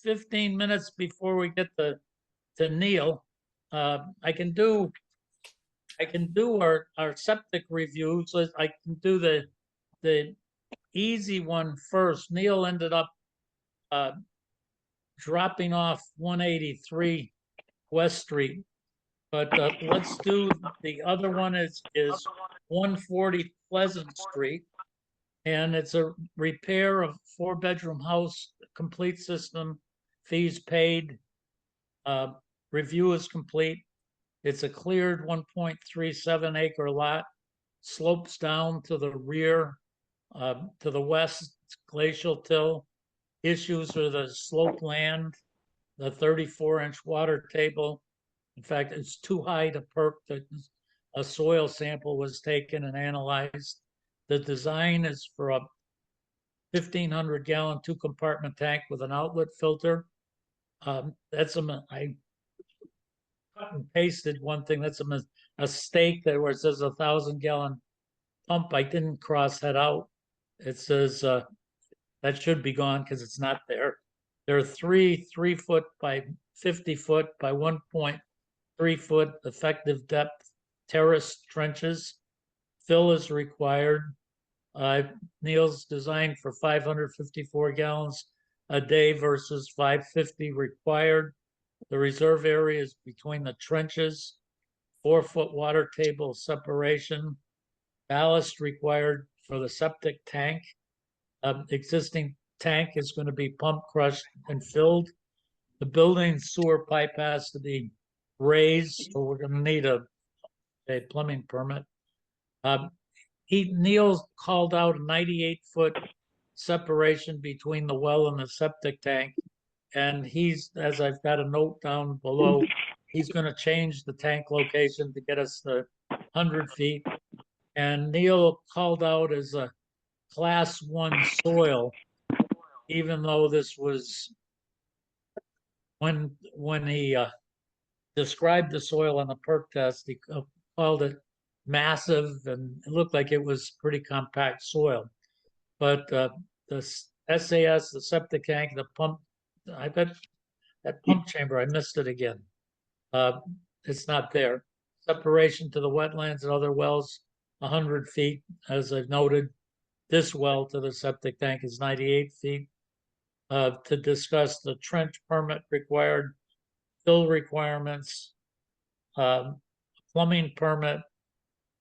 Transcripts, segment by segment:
15 minutes before we get to Neil, I can do our septic review. So I can do the easy one first. Neil ended up dropping off 183 West Street, but let's do the other one is 140 Pleasant Street, and it's a repair of 4-bedroom house, complete system, fees paid, review is complete. It's a cleared 1.37 acre lot, slopes down to the rear, to the west, glacial till. Issues are the slope land, the 34-inch water table. In fact, it's too high to perk. A soil sample was taken and analyzed. The design is for a 1,500 gallon 2-compartment tank with an outlet filter. That's I cut and pasted one thing. That's a mistake there where it says 1,000 gallon pump. I didn't cross that out. It says that should be gone because it's not there. There are 3 3-foot by 50-foot by 1.3-foot effective depth terrace trenches. Fill is required. Neil's designed for 554 gallons a day versus 550 required. The reserve area is between the trenches. 4-foot water table separation. Ballast required for the septic tank. Existing tank is going to be pump crushed and filled. The building sewer pipe has to be raised, so we're going to need a plumbing permit. Neil called out a 98-foot separation between the well and the septic tank, and he's, as I've got a note down below, he's going to change the tank location to get us the 100 feet. And Neil called out as a class 1 soil, even though this was when he described the soil on the perk test, he called it massive, and it looked like it was pretty compact soil. But the SAS, the septic tank, the pump, I bet that pump chamber, I missed it again. It's not there. Separation to the wetlands and other wells, 100 feet, as I've noted. This well to the septic tank is 98 feet. To discuss the trench permit required, fill requirements, plumbing permit.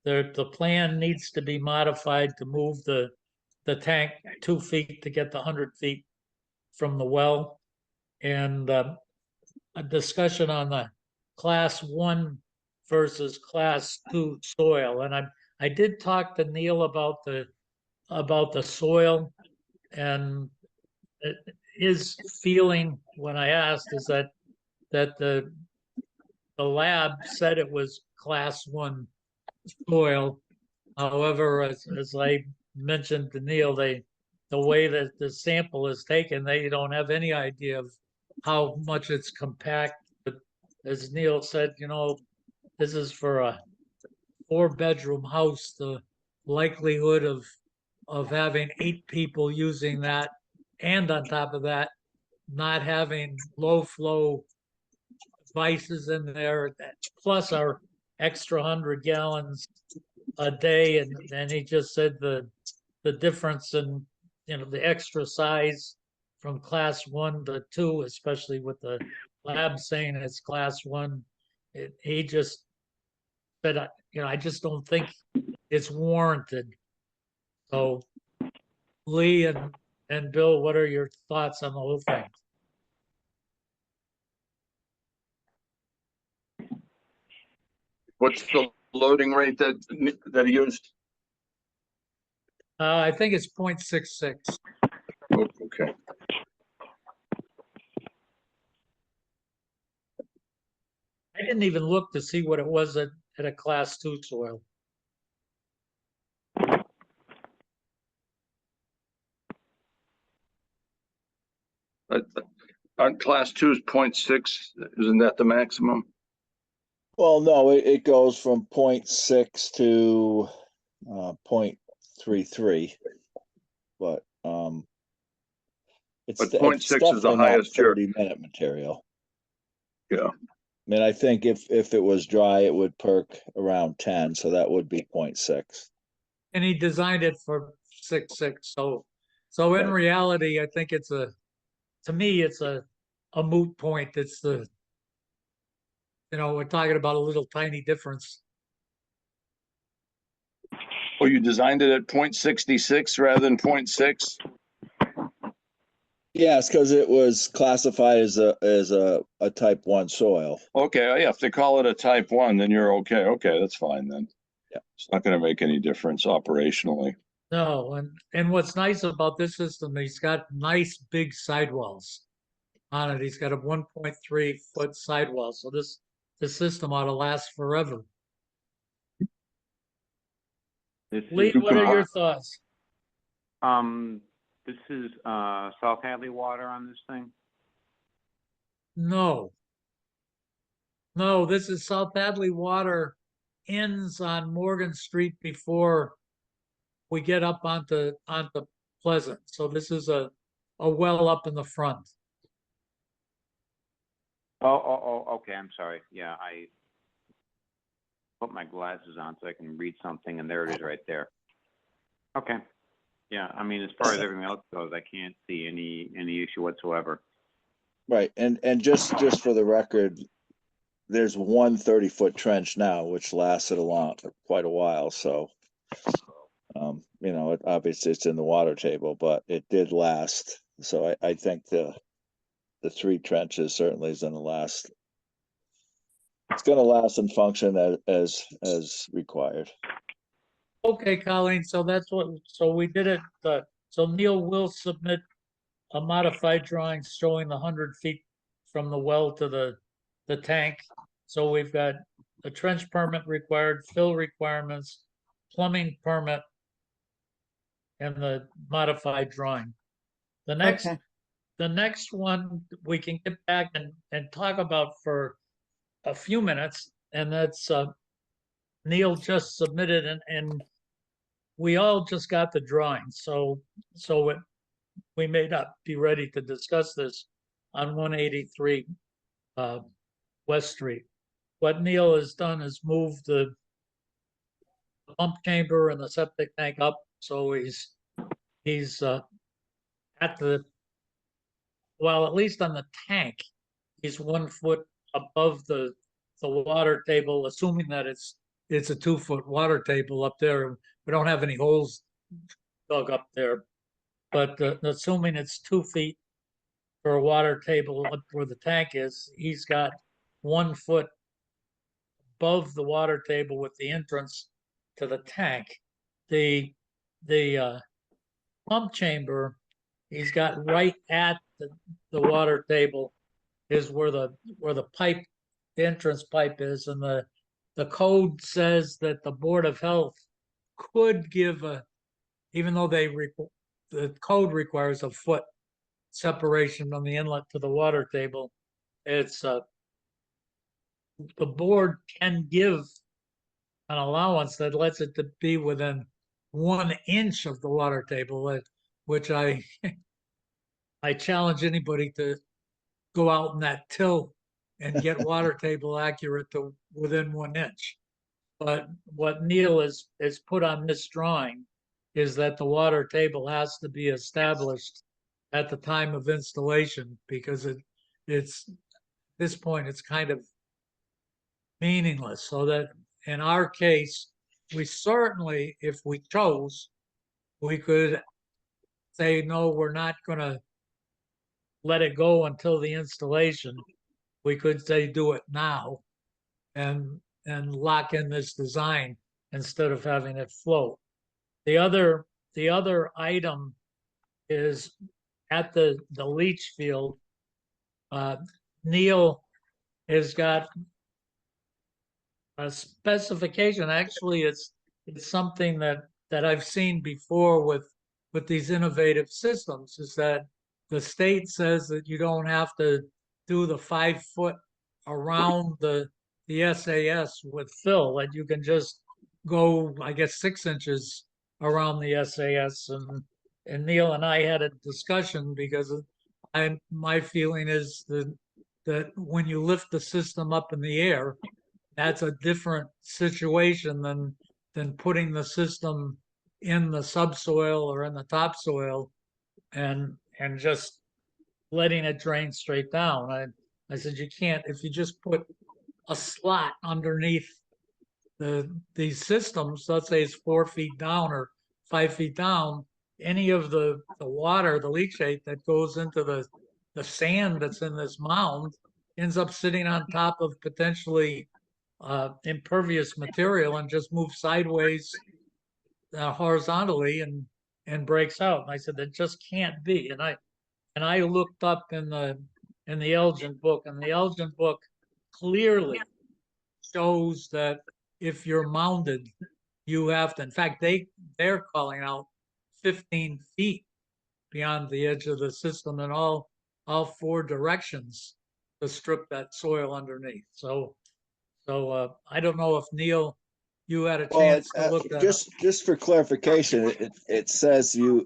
The plan needs to be modified to move the tank 2 feet to get the 100 feet from the well, and a discussion on the class 1 versus class 2 soil. And I did talk to Neil about the soil, and his feeling when I asked is that the lab said it was class 1 soil. However, as I mentioned to Neil, the way that the sample is taken, they don't have any idea of how much it's compact. But as Neil said, this is for a 4-bedroom house. The likelihood of having 8 people using that, and on top of that, not having low flow devices in there, plus our extra 100 gallons a day. And he just said the difference in, the extra size from class 1 to 2, especially with the lab saying it's class 1. He just said, I just don't think it's warranted. So Lee and Bill, what are your thoughts on the whole thing? What's the loading rate that he used? I think it's 0.66. Oh, okay. I didn't even look to see what it was at a class 2 soil. On class 2 is 0.6. Isn't that the maximum? Well, no, it goes from 0.6 to 0.33, but It's, But it's 0.6 is the definitely not highest here. 30-minute material. Yeah. I mean, I think if it was dry, it would perk around 10, so that would be 0.6. And he designed it for 6.6. So in Right. reality, I think to me, it's a moot point. It's we're talking about a little tiny difference. Oh, you designed it at 0.66 rather than 0.6? Yes, because it was classified as a type 1 soil. Okay, yeah, if they call it a type 1, then you're okay. Okay, that's fine then. Yeah. It's not going to make any difference operationally. No, and what's nice about this system, he's got nice big sidewalls on it. He's got a 1.3 foot sidewall. So the system ought to last forever. This Lee, is, what are your thoughts? this is, South Hadley water on this thing? No. No, this is South Hadley water ends on Morgan Street before we get up onto Pleasant. So this is a well up in the front. Okay, I'm sorry. Yeah, I put my glasses on so I can read something, and there it is right there. Okay. Yeah, I mean, as far as everything else goes, I can't see any issue whatsoever. Right, and just for the record, there's one 30-foot trench now, which lasted quite a while. So, obviously it's in the water table, but it did last. So I think the 3 trenches certainly is going to last. It's going to last and function as required. Okay, Colleen, so so we did it, so Neil will submit a modified drawing showing the 100 feet from the well to the tank. So we've got the trench permit required, fill requirements, plumbing permit, and the modified drawing. The next Okay. the next one we can get back and talk about for a few minutes, and that's Neil just submitted, and we all just got the drawing, so we may not be ready to discuss this on 183 West Street. What Neil has done is move the pump chamber and the septic tank up, so he's at at least on the tank, he's 1 foot above the water table, assuming that it's a 2 foot water table up there. We don't have any holes dug up there, but assuming it's 2 feet for a water table up where the tank is, he's got 1 foot above the water table with the entrance to the tank. The pump chamber, he's got right at the water table is where the pipe, the entrance pipe is, and the code says that the Board of Health could give even though the code requires a foot separation from the inlet to the water table, it's the board can give an allowance that lets it to be within 1 inch of the water table, which I challenge anybody to go out in that till and get water table accurate to within 1 inch. But what Neil is put on this drawing is that the water table has to be established at the time of installation, because it's this point it's kind of meaningless. So that in our case, we certainly, if we chose, we could say, no, we're not going to let it go until the installation. We could say, do it now and lock in this design instead of having it float. The other item is at the leach field. Neil has got a specification. Actually, it's something that I've seen before with these innovative systems, is that the state says that you don't have to do the 5 foot around the SAS with fill, that you can just go, I guess, 6 inches around the SAS. And Neil and I had a discussion because my feeling is that when you lift the system up in the air, that's a different situation than putting the system in the subsoil or in the topsoil and just letting it drain straight down. I said, you can't, if you just put a slot underneath these systems, let's say it's 4 feet down or 5 feet down, any of the water, the leachate that goes into the sand that's in this mound ends up sitting on top of potentially impervious material and just moves sideways horizontally and breaks out. And I said, that just can't be. And I looked up in the Elgin book, and the Elgin book clearly shows that if you're mounded, you have to, in fact, they're calling out 15 feet beyond the edge of the system in all 4 directions to strip that soil underneath. So I don't know if Neil, you had a Well, chance to look that up. just for clarification, it says you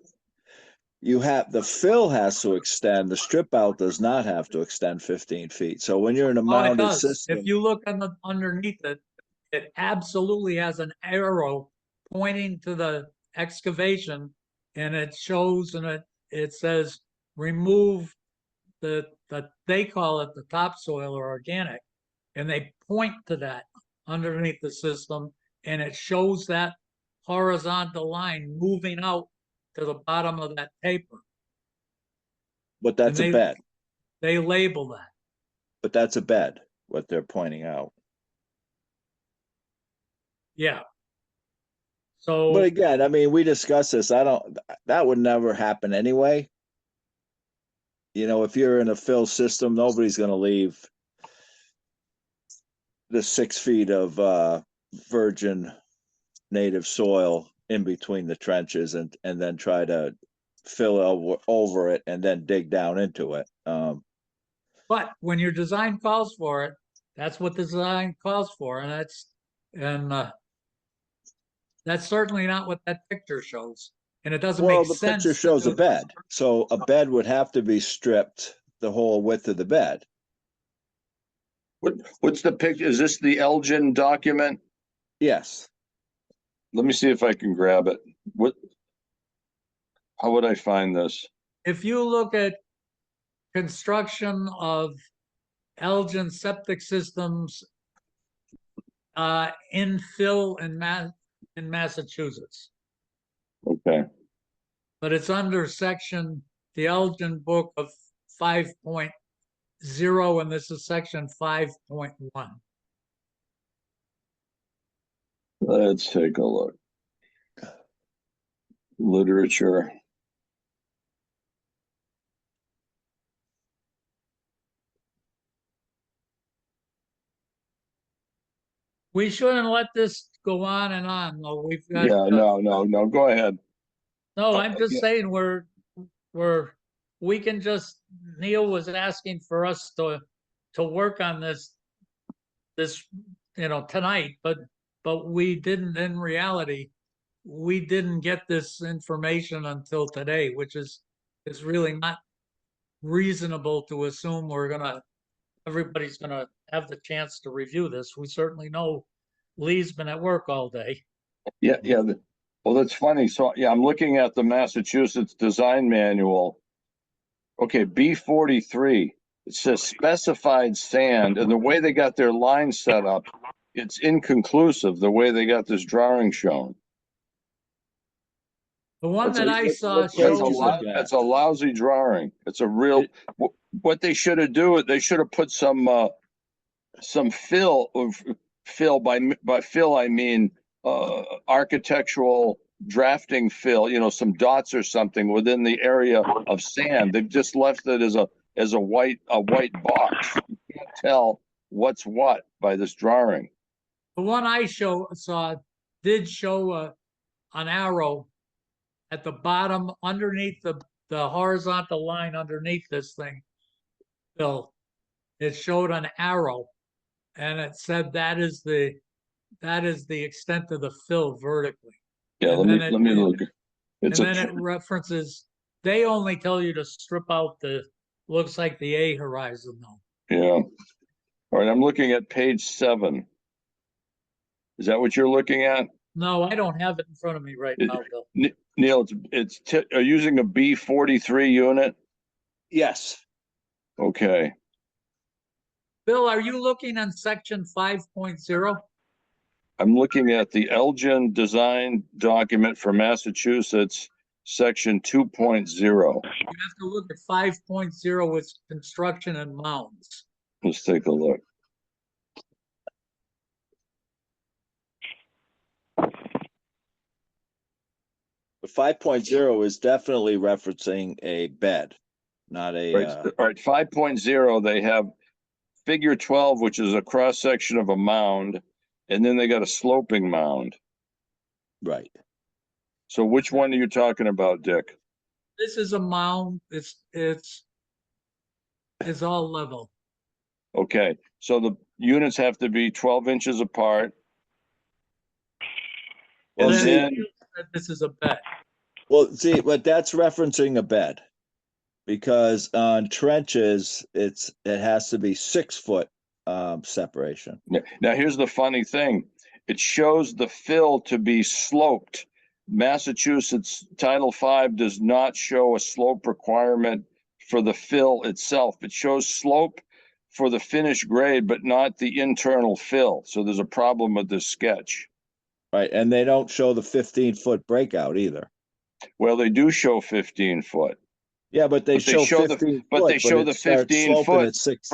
have, the fill has to extend, the strip out does not have to extend 15 feet. So when you're in a Oh, it mounded does. system, If you look underneath it, it absolutely has an arrow pointing to the excavation, and it shows and it says remove they call it the topsoil or organic, and they point to that underneath the system, and it shows that horizontal line moving out to the bottom of that paper. but that's And a bed, they label that. but that's a bed, what they're pointing out. Yeah. So, But again, I mean, we discussed this. That would never happen anyway. You know, if you're in a fill system, nobody's going to leave the 6 feet of virgin native soil in between the trenches and then try to fill over it and then dig down into it. but when your design calls for it, that's what the design calls for, and that's certainly not what that picture shows, and it doesn't Well, make the sense. picture shows a bed, so a bed would have to be stripped the whole width of the bed. What's the picture? Is this the Elgin document? Yes. Let me see if I can grab it. How would I find this? If you look at construction of Elgin septic systems infill in Massachusetts, Okay. but it's under section, the Elgin book of 5.0, and this is section 5.1. Let's take a look. Literature. We shouldn't let this go on and on, though. We've got, Yeah, no. Go ahead. no, I'm just Yeah. saying we can just, Neil was asking for us to work on this, tonight, but we didn't, in reality, we didn't get this information until today, which is really not reasonable to assume everybody's gonna have the chance to review this. We certainly know Lee's been at work all day. Yeah. Well, that's funny. So, yeah, I'm looking at the Massachusetts Design Manual. Okay, B43. It says specified sand, and the way they got their line set up, it's inconclusive, the way they got this drawing shown. The one that I saw what page shows is that it? That's a lousy drawing. It's a real, what they should have they should have put some fill by fill, I mean, architectural drafting fill, some dots or something within the area of sand. They've just left it as a white box. You can't tell what's what by this drawing. the one I saw did show an arrow at the bottom underneath the horizontal line underneath this thing. Bill, it showed an arrow, and it said that is the extent of the fill vertically. Yeah, And let me look. And then it references, they only tell you to strip out the looks like the A horizon though. Yeah. All right, I'm looking at page 7. Is that what you're looking at? No, I don't have it in front of me right It- now, Bill. Neil, are you using a B43 unit? Yes. Okay. Bill, are you looking on section 5.0? I'm looking at the Elgin design document for Massachusetts, section 2.0. You have to look at 5.0 with construction and mounds. Let's take a look. But 5.0 is definitely referencing a bed, not a, Right, all right, 5.0, they have figure 12, which is a cross section of a mound, and then they got a sloping mound. right. So which one are you talking about, Dick? This is a mound. It's all level. Okay, so the units have to be 12 inches apart. Well, And Then see, then, this is a bed. but that's referencing a bed. Because on trenches, it has to be 6 foot separation. now here's the funny thing. It shows the fill to be sloped. Massachusetts Title V does not show a slope requirement for the fill itself. It shows slope for the finished grade, but not the internal fill. So there's a problem with this sketch. Right. And they don't show the 15-foot breakout either. Well, they do show 15 foot. Yeah, but they But they show show the- 15 but foot, they show it the starts 15 sloping foot at 6.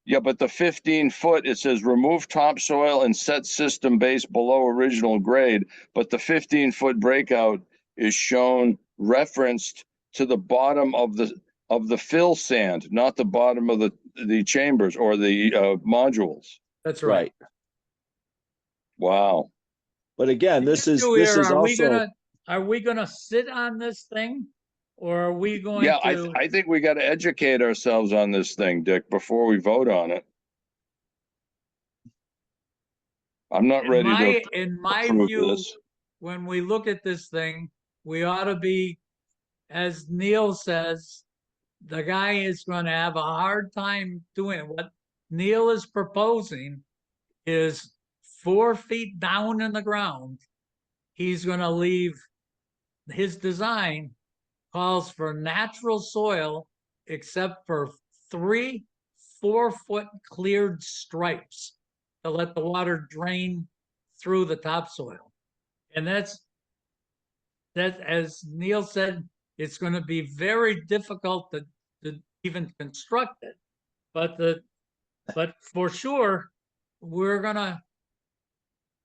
Yeah, but the 15 foot, it says remove topsoil and set system base below original grade, but the 15-foot breakout is shown referenced to the bottom of the fill sand, not the bottom of the chambers or the modules. That's right. Right. Wow. But again, this So is here, also are we gonna sit on this thing? Or are we going Yeah, to? I think we got to educate ourselves on this thing, Dick, before we vote on it. I'm not ready to In my approve view, this. when we look at this thing, we ought to be, as Neil says, the guy is going to have a hard time doing it. What Neil is proposing is 4 feet down in the ground. He's going to leave, his design calls for natural soil except for 3 4-foot cleared stripes to let the water drain through the topsoil. And that's, as Neil said, it's going to be very difficult to even construct it. But for sure, we're gonna,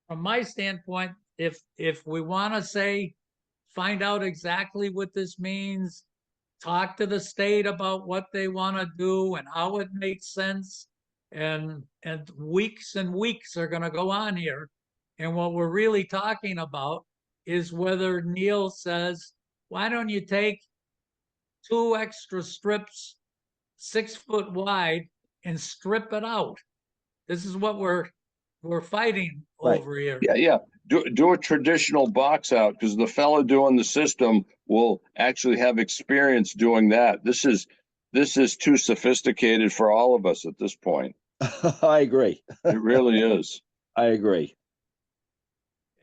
from my standpoint, if we want to say, find out exactly what this means, talk to the state about what they want to do and how it makes sense, and weeks and weeks are going to go on here. And what we're really talking about is whether Neil says, why don't you take 2 extra strips 6 foot wide and strip it out? This is what we're fighting Right. over here. Yeah. Do a traditional box out because the fellow doing the system will actually have experience doing that. This is too sophisticated for all of us at this point. I agree. It really is. I agree.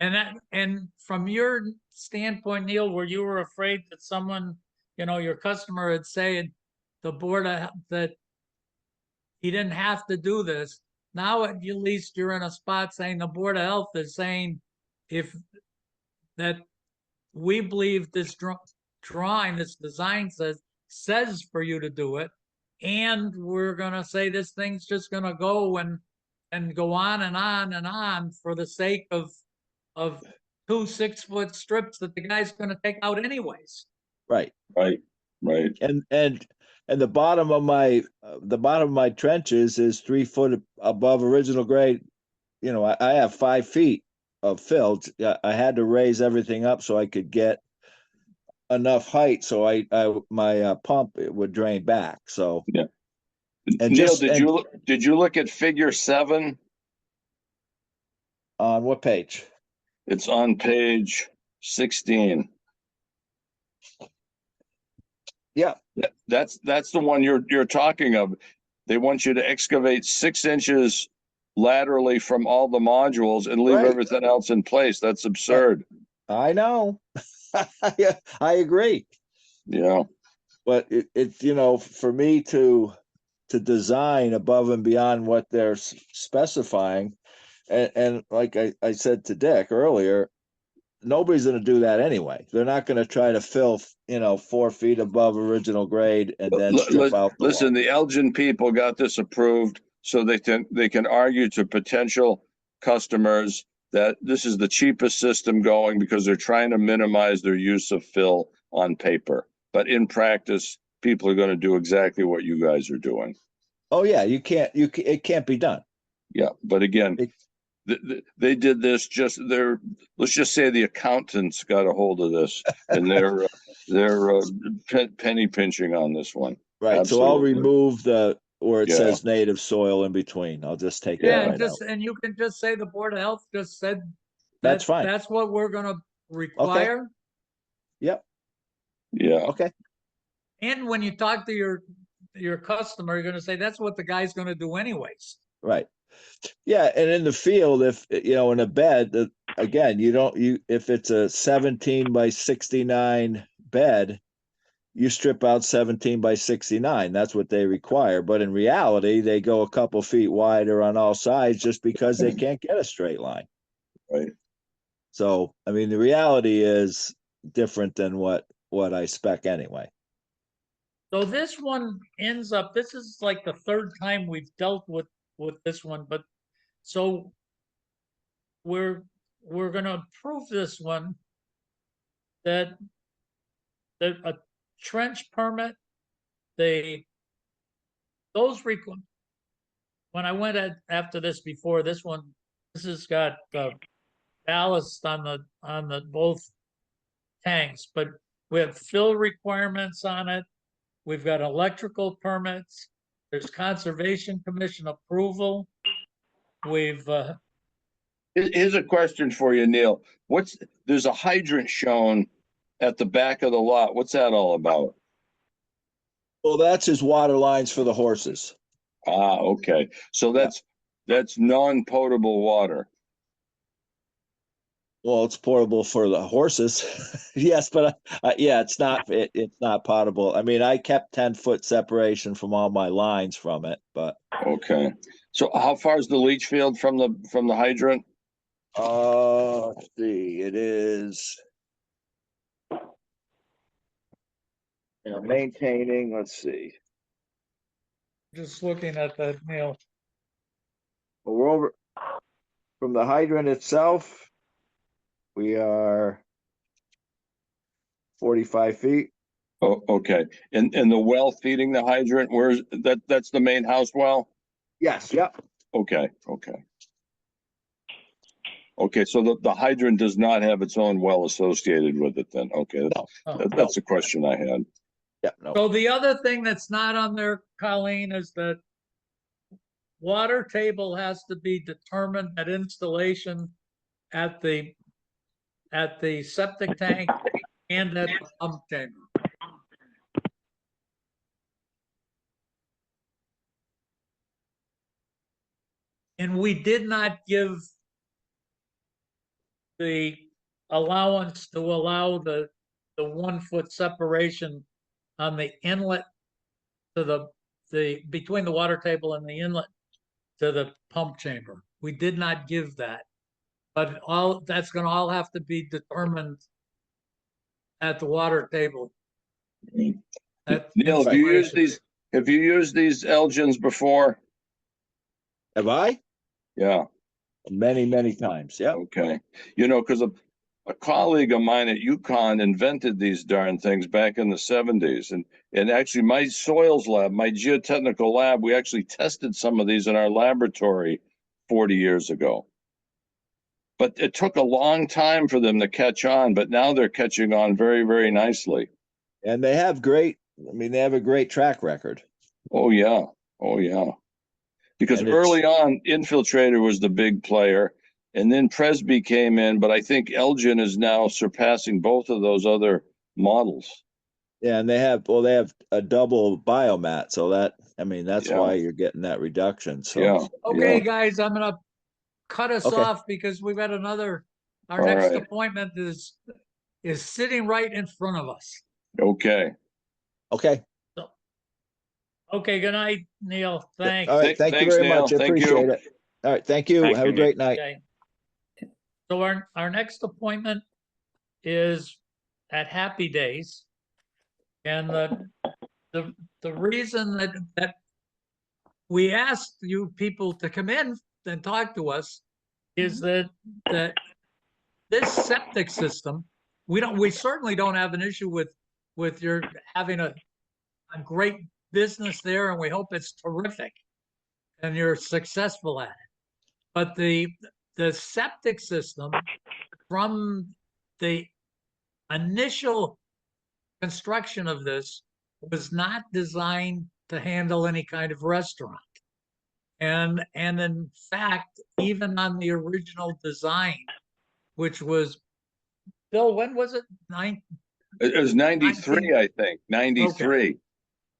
And from your standpoint, Neil, where you were afraid that someone, your customer had said the board that he didn't have to do this. Now at least you're in a spot saying the Board of Health is saying if that we believe this drawing, this design says for you to do it, and we're gonna say this thing's just gonna go and go on and on and on for the sake of 2 6-foot strips that the guy's gonna take out anyways. Right. Right. And the bottom of my trenches is 3 foot above original grade. I have 5 feet of fill. I had to raise everything up so I could get enough height so my pump would drain back. So Yeah. And Neil, just- did you look at figure 7? on what page? It's on page 16. Yeah, That's the one you're talking of. They want you to excavate 6 inches laterally from all the modules and leave Right. everything else in place. That's absurd. I know. Yeah, I agree. Yeah. But it for me to design above and beyond what they're specifying, and like I said to Dick earlier, nobody's going to do that anyway. They're not going to try to fill 4 feet above original grade and then strip out the Listen, wall. the Elgin people got this approved so they can argue to potential customers that this is the cheapest system going because they're trying to minimize their use of fill on paper. But in practice, people are going to do exactly what you guys are doing. Oh yeah, it can't be done. Yeah, but again, It- they did this let's just say the accountants got a hold of this and they're penny pinching on this one. Right. So I'll Absolutely. remove where it Yeah. says native soil in between. I'll just take Yeah, that and right just, out. and you can just say the Board of Health just said That's fine. that's what we're gonna require. Yep. Yeah. Okay. And when you talk to your customer, you're gonna say that's what the guy's gonna do anyways. Right. Yeah, and in the field, if in a bed, again, if it's a 17 by 69 bed, you strip out 17 by 69. That's what they require. But in reality, they go a couple feet wider on all sides just because they can't get a straight line. Right. So, I mean, the reality is different than what I spec anyway. So this one ends up, this is like the third time we've dealt with this one, but so we're gonna approve this one that a trench permit, those when I went after this before, this has got ballast on the both tanks, but we have fill requirements on it. We've got electrical permits. There's Conservation Commission approval. Here's a question for you, Neil. There's a hydrant shown at the back of the lot. What's that all about? Well, that's his water lines for the horses. Ah, okay. So that's non-potable water. Well, it's portable for the horses. Yes, but yeah, it's not potable. I mean, I kept 10-foot separation from all my lines from it, but Okay. So how far is the leach field from the hydrant? let's see, it is maintaining, let's see. Just looking at that, Neil. Well, we're over from the hydrant itself. We are 45 feet. Oh, okay. And the well feeding the hydrant, that's the main house well? Yes, yep. Okay, okay. Okay, so the hydrant does not have its own well associated with it then. Okay, that's a question I had. Yeah, no. So the other thing that's not on there, Colleen, is that water table has to be determined at installation at the septic tank and at the pump chamber. And we did not give the allowance to allow the 1 foot separation on the inlet to the between the water table and the inlet to the pump chamber. We did not give that, but all that's going to all have to be determined at the water table. Neil, have you used these Elgins before? Have I? Yeah. Many, many times. Yeah. Okay. Because a colleague of mine at UConn invented these darn things back in the 70s. And actually my soils lab, my geotechnical lab, we actually tested some of these in our laboratory 40 years ago. But it took a long time for them to catch on, but now they're catching on very, very nicely. And they have a great track record. Oh, yeah. Oh, yeah. Because early on, Infiltrator was the big player, and then Presby came in, but I think Elgin is now surpassing both of those other models. Yeah, and they have a double biomat, so that's Yeah. why you're getting that reduction. So Yeah. Okay, Yeah. guys, I'm gonna cut us Okay. off because we've got our All next right. appointment is sitting right in front of us. Okay. okay. So, okay, good night, Neil. Thanks. All right. Thank you Thanks, very Neil. much. I Thank you. appreciate it. All right. Thank you. Thank Have you, a great night. Okay. So our next appointment is at Happy Days. And the reason that we asked you people to come in and talk to us is that this septic system, we certainly don't have an issue with your having a great business there, and we hope it's terrific and you're successful at it. But the septic system from the initial construction of this was not designed to handle any kind of restaurant. And in fact, even on the original design, which was, Bill, when was it? It was 93, I think. 93.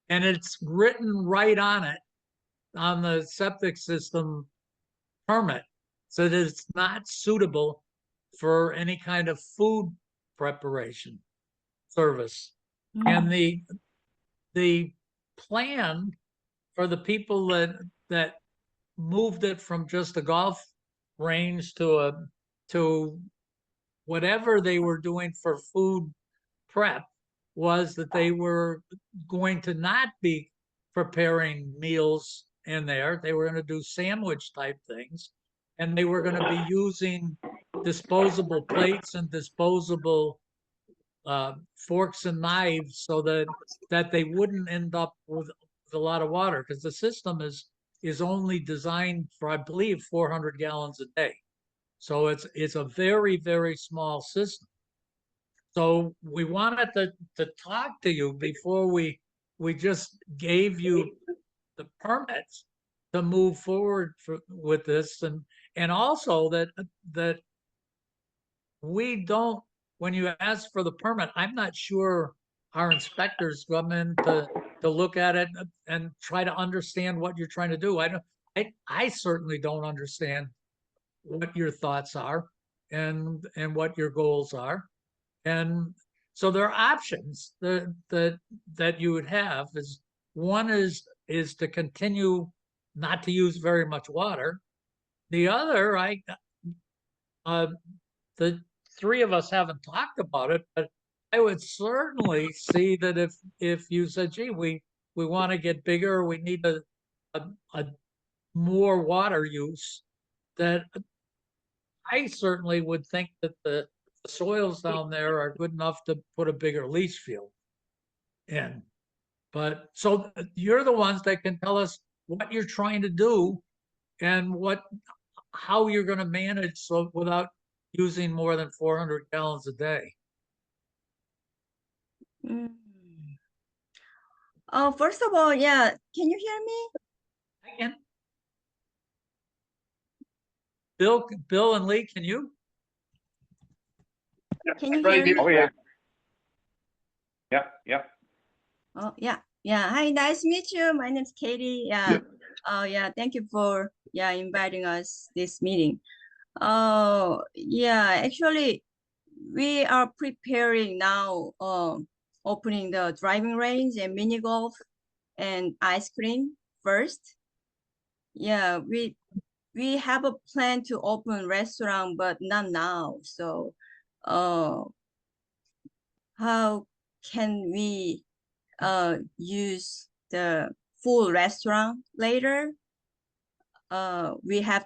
And it's written right on it, on the septic system permit, so that it's not suitable for any kind of food preparation service. And the plan for the people that moved it from just a golf range to whatever they were doing for food prep was that they were going to not be preparing meals in there. They were going to do sandwich type things, and they were going to be using disposable plates and disposable forks and knives, so that they wouldn't end up with a lot of water, because the system is only designed for, I believe, 400 gallons a day. So it's a very, very small system. So we wanted to talk to you before we just gave you the permits to move forward with this, and also that we don't, when you ask for the permit, I'm not sure our inspectors come in to look at it and try to understand what you're trying to do. I certainly don't understand what your thoughts are and what your goals are. And so there are options that you would have. Is one is to continue not to use very much water. The other, the three of us haven't talked about it, but I would certainly see that if you said, gee, we want to get bigger, we need a more water use, that I certainly would think that the soils down there are good enough to put a bigger leach field in. But so you're the ones that can tell us what you're trying to do and how you're going to manage so without using more than 400 gallons a day. First of all, yeah, can you hear me? I can. Bill and Lee, can you? Can you hear me? Oh, yeah. Yep. Oh, yeah. Hi, nice to meet you. My name is Katie. Yeah. Yeah. Thank you for inviting us this meeting. Actually, we are preparing now, opening the driving range and mini golf and ice cream first. Yeah, we have a plan to open restaurant, but not now. So, how can we use the full restaurant later? We have,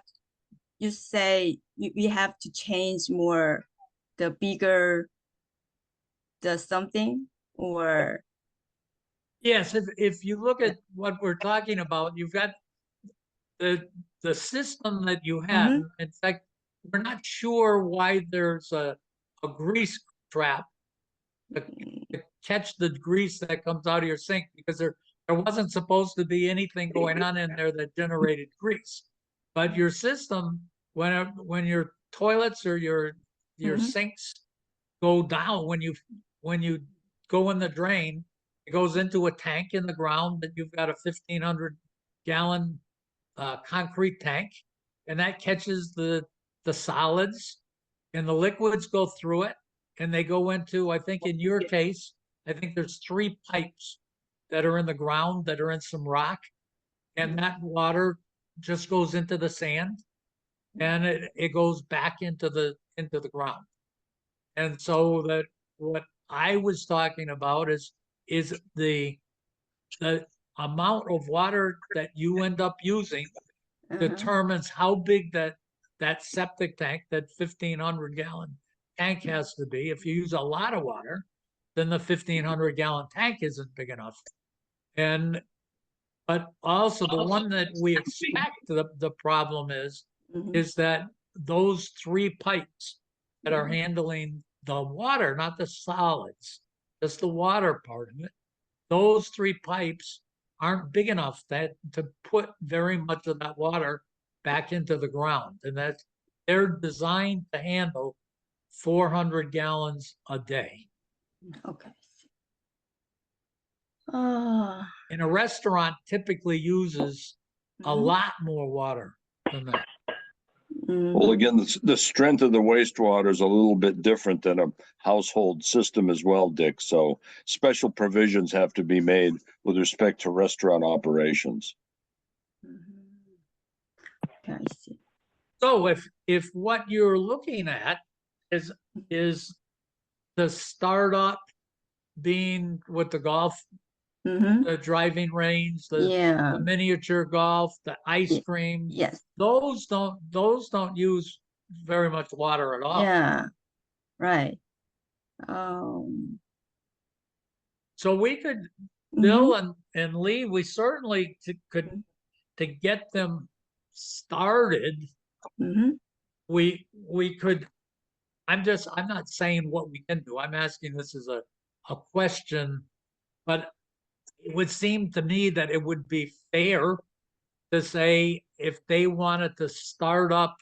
you say we have to change more the bigger the something, or Yes, if you look at what we're talking about, you've got the system that you have. In fact, we're not sure why there's a grease trap to catch the grease that comes out of your sink, because there wasn't supposed to be anything going on in there that generated grease. But your system, when your toilets or your sinks go down, when you go in the drain. It goes into a tank in the ground that you've got a 1,500-gallon concrete tank, and that catches the solids, and the liquids go through it, and they go into, I think in your case, I think there's 3 pipes that are in the ground that are in some rock, and that water just goes into the sand, and it goes back into the ground. And so that what I was talking about is the amount of water that you end up using determines how big that septic tank, that 1,500-gallon tank has to be. If you use a lot of water, then the 1,500-gallon tank isn't big enough. But also the one that we expect the problem is that those 3 pipes that are handling the water, not the solids, just the water part of it, those 3 pipes aren't big enough to put very much of that water back into the ground. And they're designed to handle 400 gallons a day. Okay. And a restaurant typically uses a lot more water than that. Well, again, the strength of the wastewater is a little bit different than a household system as well, Dick. So special provisions have to be made with respect to restaurant operations. Okay, I see. So if what you're looking at is the startup being with the golf, the driving range, the miniature golf, the ice cream, Yes. those don't use very much water at all. Yeah. Right. So we could, Bill and Lee, we certainly could, to get them started, we could, I'm not saying what we can do. I'm asking this as a question, but it would seem to me that it would be fair to say if they wanted to start up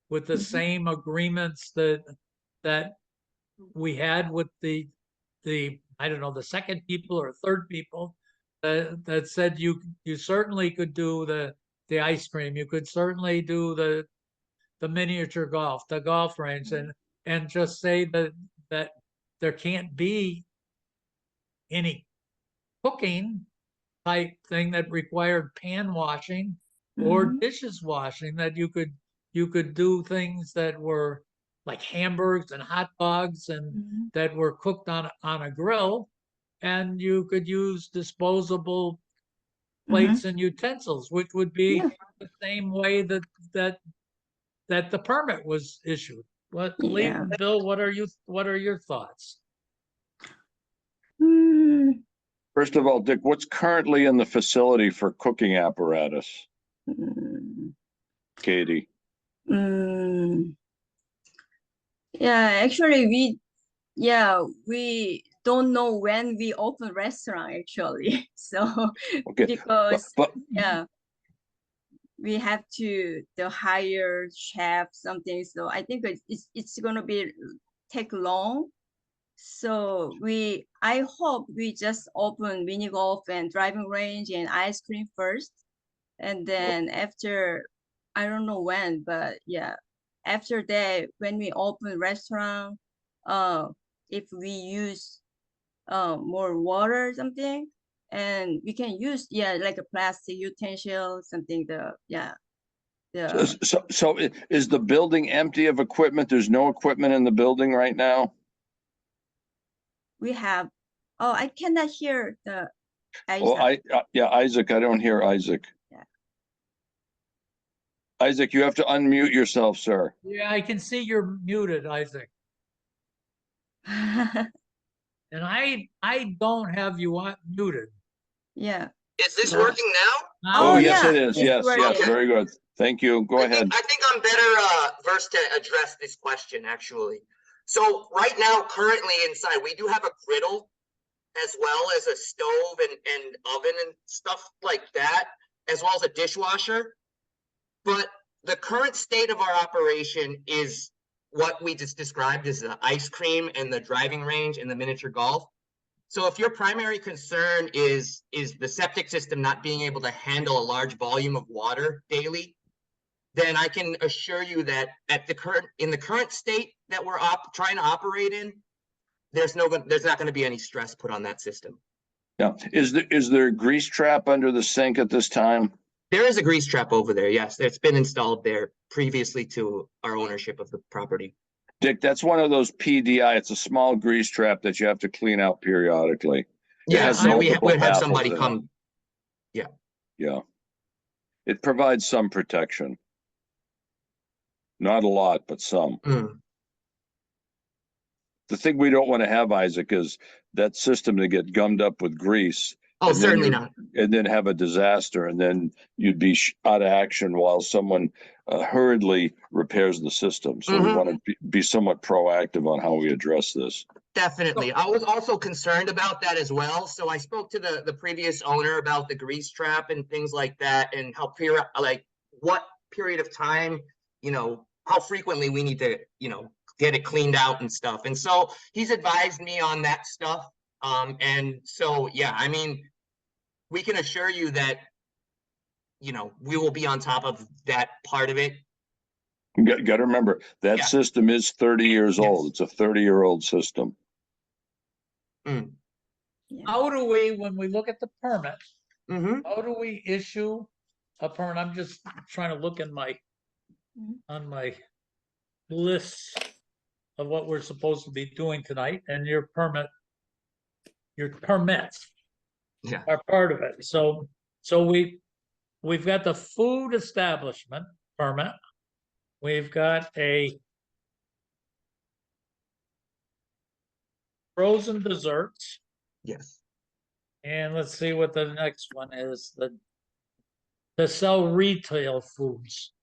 with the same agreements that we had with the I don't know, the second people or third people that said you certainly could do the ice cream, you could certainly do the miniature golf, the golf range, and just say that there can't be any cooking type thing that required pan washing or dishes washing, that you could do things that were like hamburgers and hot dogs and that were cooked on a grill, and you could use disposable plates and utensils, which would be the same way that the permit was issued. Lee, Bill, what are your thoughts? First of all, Dick, what's currently in the facility for cooking apparatus? Katie. Yeah, actually we don't know when we open restaurant actually. So because we have to hire chef something. So I think it's gonna take long. So I hope we just open mini golf and driving range and ice cream first, and then after, I don't know when, but yeah, after that, when we open restaurant, if we use more water or something, and we can use like a plastic utensil, something. So is the building empty of equipment? There's no equipment in the building right now? We have, I cannot hear the Isaac. Well, Isaac, I don't hear Isaac. Yeah. Isaac, you have to unmute yourself, sir. Yeah, I can see you're muted, Isaac. And I don't have you muted. Yeah. Is this working now? Oh, yes, yeah, it is. Yes, working. very good. Thank you. Go ahead. I think I'm better versed to address this question, actually. So right now, currently inside, we do have a griddle as well as a stove and oven and stuff like that, as well as a dishwasher. But the current state of our operation is what we just described as the ice cream and the driving range and the miniature golf. So if your primary concern is the septic system not being able to handle a large volume of water daily, then I can assure you that in the current state that we're trying to operate in, there's not going to be any stress put on that system. Yeah. Is there a grease trap under the sink at this time? There is a grease trap over there. Yes, it's been installed there previously to our ownership of the property. Dick, that's one of those PDI. It's a small grease trap that you have to clean out periodically. It Yeah, has so we multiple would have baffles somebody in it. come. Yeah. It provides some protection. Not a lot, but some. Mm, The thing we don't want to have, Isaac, is that system to get gummed up with grease. Oh, and then certainly you're- not. And then have a disaster, and then you'd be out of action while someone hurriedly repairs the system. So we Mhm. want to be somewhat proactive on how we address this. Definitely. I was also concerned about that as well. So I spoke to the previous owner about the grease trap and things like that, and how what period of time, how frequently we need to, get it cleaned out and stuff. And so he's advised me on that stuff. And so, yeah, I mean, we can assure you that, we will be on top of that part of it. Got to remember, that Yeah. system is 30 years Yes. old. It's a 30-year-old system. Mm. Yeah. How do we, when we look at the permit, Mm-hmm. how do we issue a permit? I'm just trying to look in on my list of what we're supposed to be doing tonight, and your permits Yeah. are part of it. So we've got the food establishment permit. We've got a frozen desserts, Yes. and let's see what the next one is, to sell retail foods.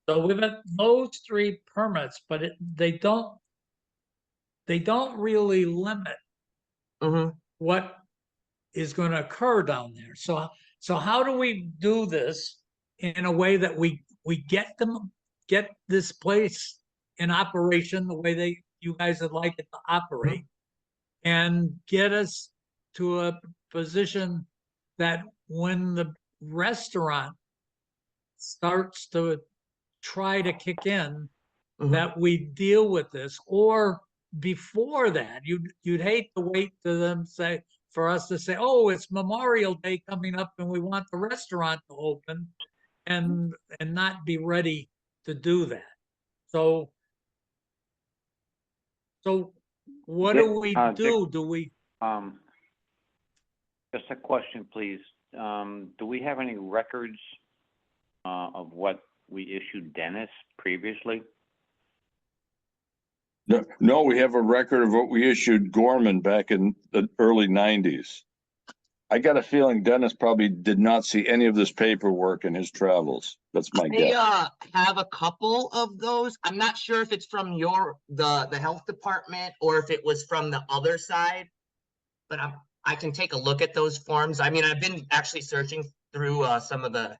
So we've got those three permits, but they don't really limit Mm-hmm. what is going to occur down there. So how do we do this in a way that we get this place in operation the way you guys would like it to operate, and get us to a position that when the restaurant starts to try to kick in, Mhm. that we deal with this, or before that, you'd hate to wait to them for us to say, oh, it's Memorial Day coming up and we want the restaurant to open, and not be ready to do that. So what do we Dick, do? Do we? Just a question, please. Do we have any records of what we issued Dennis previously? No, we have a record of what we issued Gorman back in the early 90s. I got a feeling Dennis probably did not see any of this paperwork in his travels. That's my They guess. have a couple of those. I'm not sure if it's from the health department or if it was from the other side, but I can take a look at those forms. I mean, I've been actually searching through some of the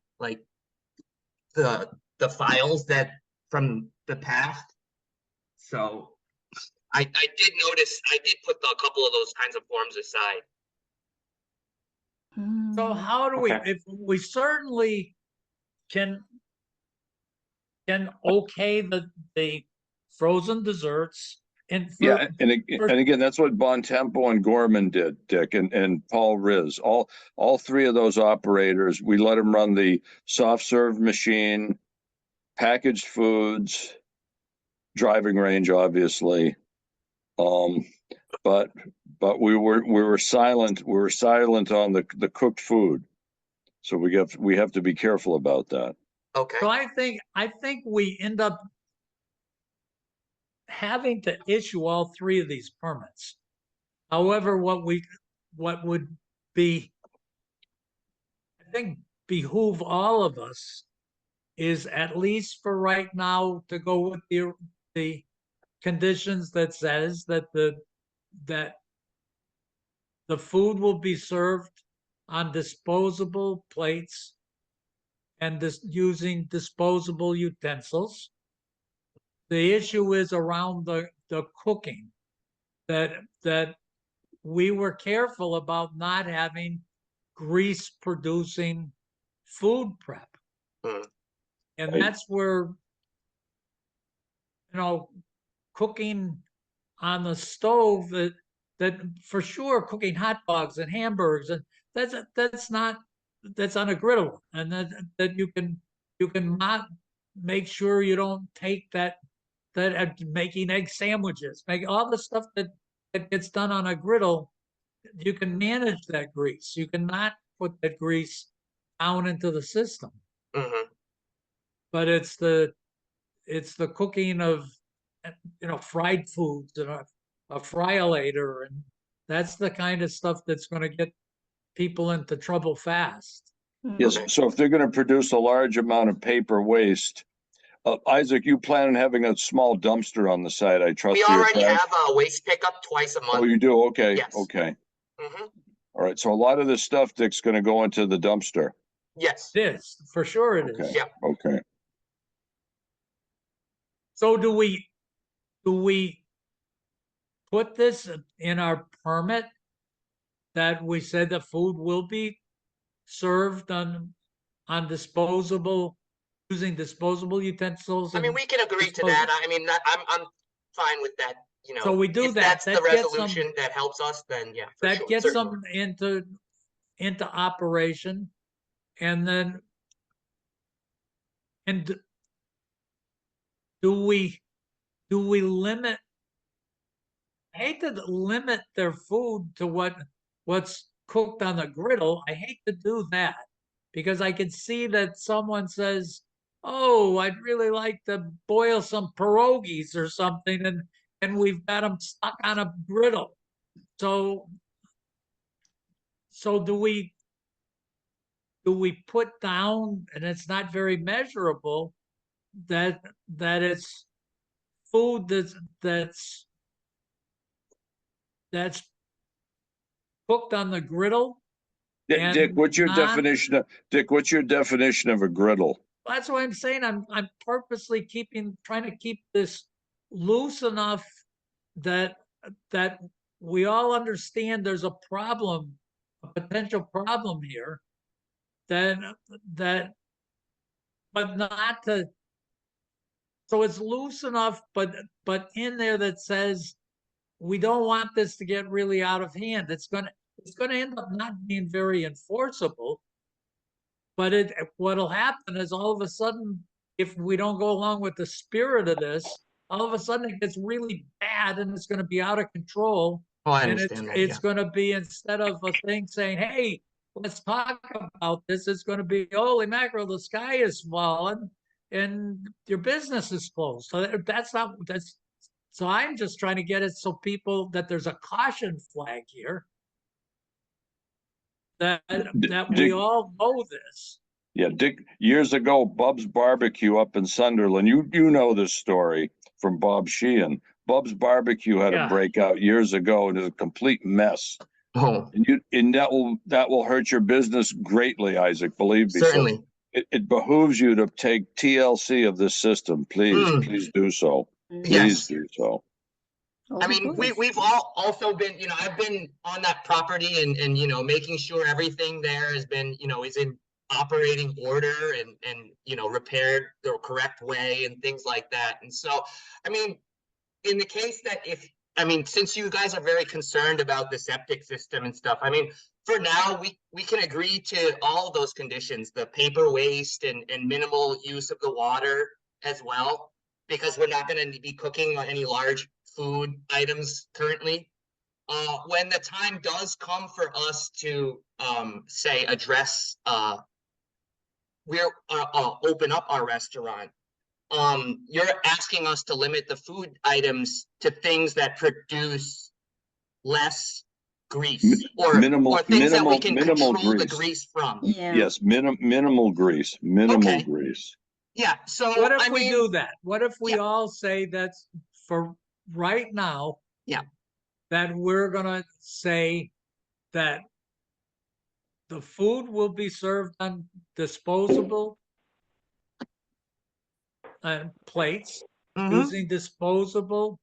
the files that from the past. So I did notice, I did put a couple of those kinds of forms aside. So how do we? Okay. If we certainly can okay the frozen desserts, and Yeah, and again, that's what Bontempo and Gorman did, Dick, and Paul Riz. All three of those operators, we let them run the soft serve machine, packaged foods, driving range, obviously. But we were silent. We were silent on the cooked food. So we have to be careful about that. Okay. so I think we end up having to issue all three of these permits. However, what would be, I think, behoove all of us is, at least for right now, to go with the conditions that says that the food will be served on disposable plates and using disposable utensils. The issue is around the cooking, that we were careful about not having grease producing food prep. Mm. And Right. that's where, cooking on the stove, that for sure cooking hot dogs and hamburgers, and that's on a griddle, and that you can not make sure you don't take that making egg sandwiches, make all the stuff that gets done on a griddle. You can manage that grease. You cannot put that grease down into the system. Mhm. But it's the cooking of fried foods and a fryolator, and that's the kind of stuff that's going to get people into trouble fast. Yes, Okay. so if they're gonna produce a large amount of paper waste, Isaac, you plan on having a small dumpster on the side, I trust. We for your already trash? have a waste pickup twice a Oh, month. you do? Okay, Yes. okay. Mhm. All right, so a lot of this stuff, Dick's gonna go into the dumpster. Yes. It is, for sure it is. Okay, Yeah. okay. So do we put this in our permit that we said the food will be served on disposable, using disposable utensils? I mean, and we can agree to disposable- that. I mean, I'm fine with that, you know. So we do if that. that's That the gets them- resolution that helps us, then yeah, for that sure. gets Certainly. them into operation, and then do we limit? I hate to limit their food to what's cooked on the griddle. I hate to do that, because I can see that someone says, "Oh, I'd really like to boil some pierogies or something," and we've got them stuck on a griddle. So do we put down, and it's not very measurable, that it's food that's cooked on the griddle? Dick, And what's your not- definition of a griddle? That's why I'm saying I'm purposely trying to keep this loose enough that we all understand there's a problem, a potential problem here, that but not to, so it's loose enough, but in there that says we don't want this to get really out of hand. It's gonna end up not being very enforceable. But what'll happen is, all of a sudden, if we don't go along with the spirit of this, all of a sudden it gets really bad, and it's going to be out of control. Oh, I And understand that. it's going to be, instead of a thing saying, "Hey, let's talk about this," it's going to be, "Holy mackerel, the sky is falling and your business is closed." So so I'm just trying to get it so people, that there's a caution flag here, that we Dick- all know this. Yeah, Dick, years ago, Bub's Barbecue up in Sunderland, you know this story from Bob Sheehan. Bub's Barbecue had a Yeah. breakout years ago, and it was a complete mess. Oh, And that will hurt your business greatly, Isaac, believe me. So certainly. it behooves you to take TLC of this system. Please, Mm. please do so. Please Yes. do so. I mean, we've all also been, I've been on that property and, making sure everything there has been, is in operating order and, repaired the correct way and things like that. And so, I mean, in the case that since you guys are very concerned about the septic system and stuff, I mean, for now, we can agree to all of those conditions, the paper waste and minimal use of the water as well, because we're not going to be cooking on any large food items currently. When the time does come for us to say address open up our restaurant, you're asking us to limit the food items to things that produce less grease, or things that we can minimal control the grease. grease from. Yeah. Yes, minimal grease, minimal Okay. grease. Yeah, so What if I we mean, do that? What if we Yeah. all say that's for right now? Yeah. That we're gonna say that the food will be served on disposable plates, mhm, using disposable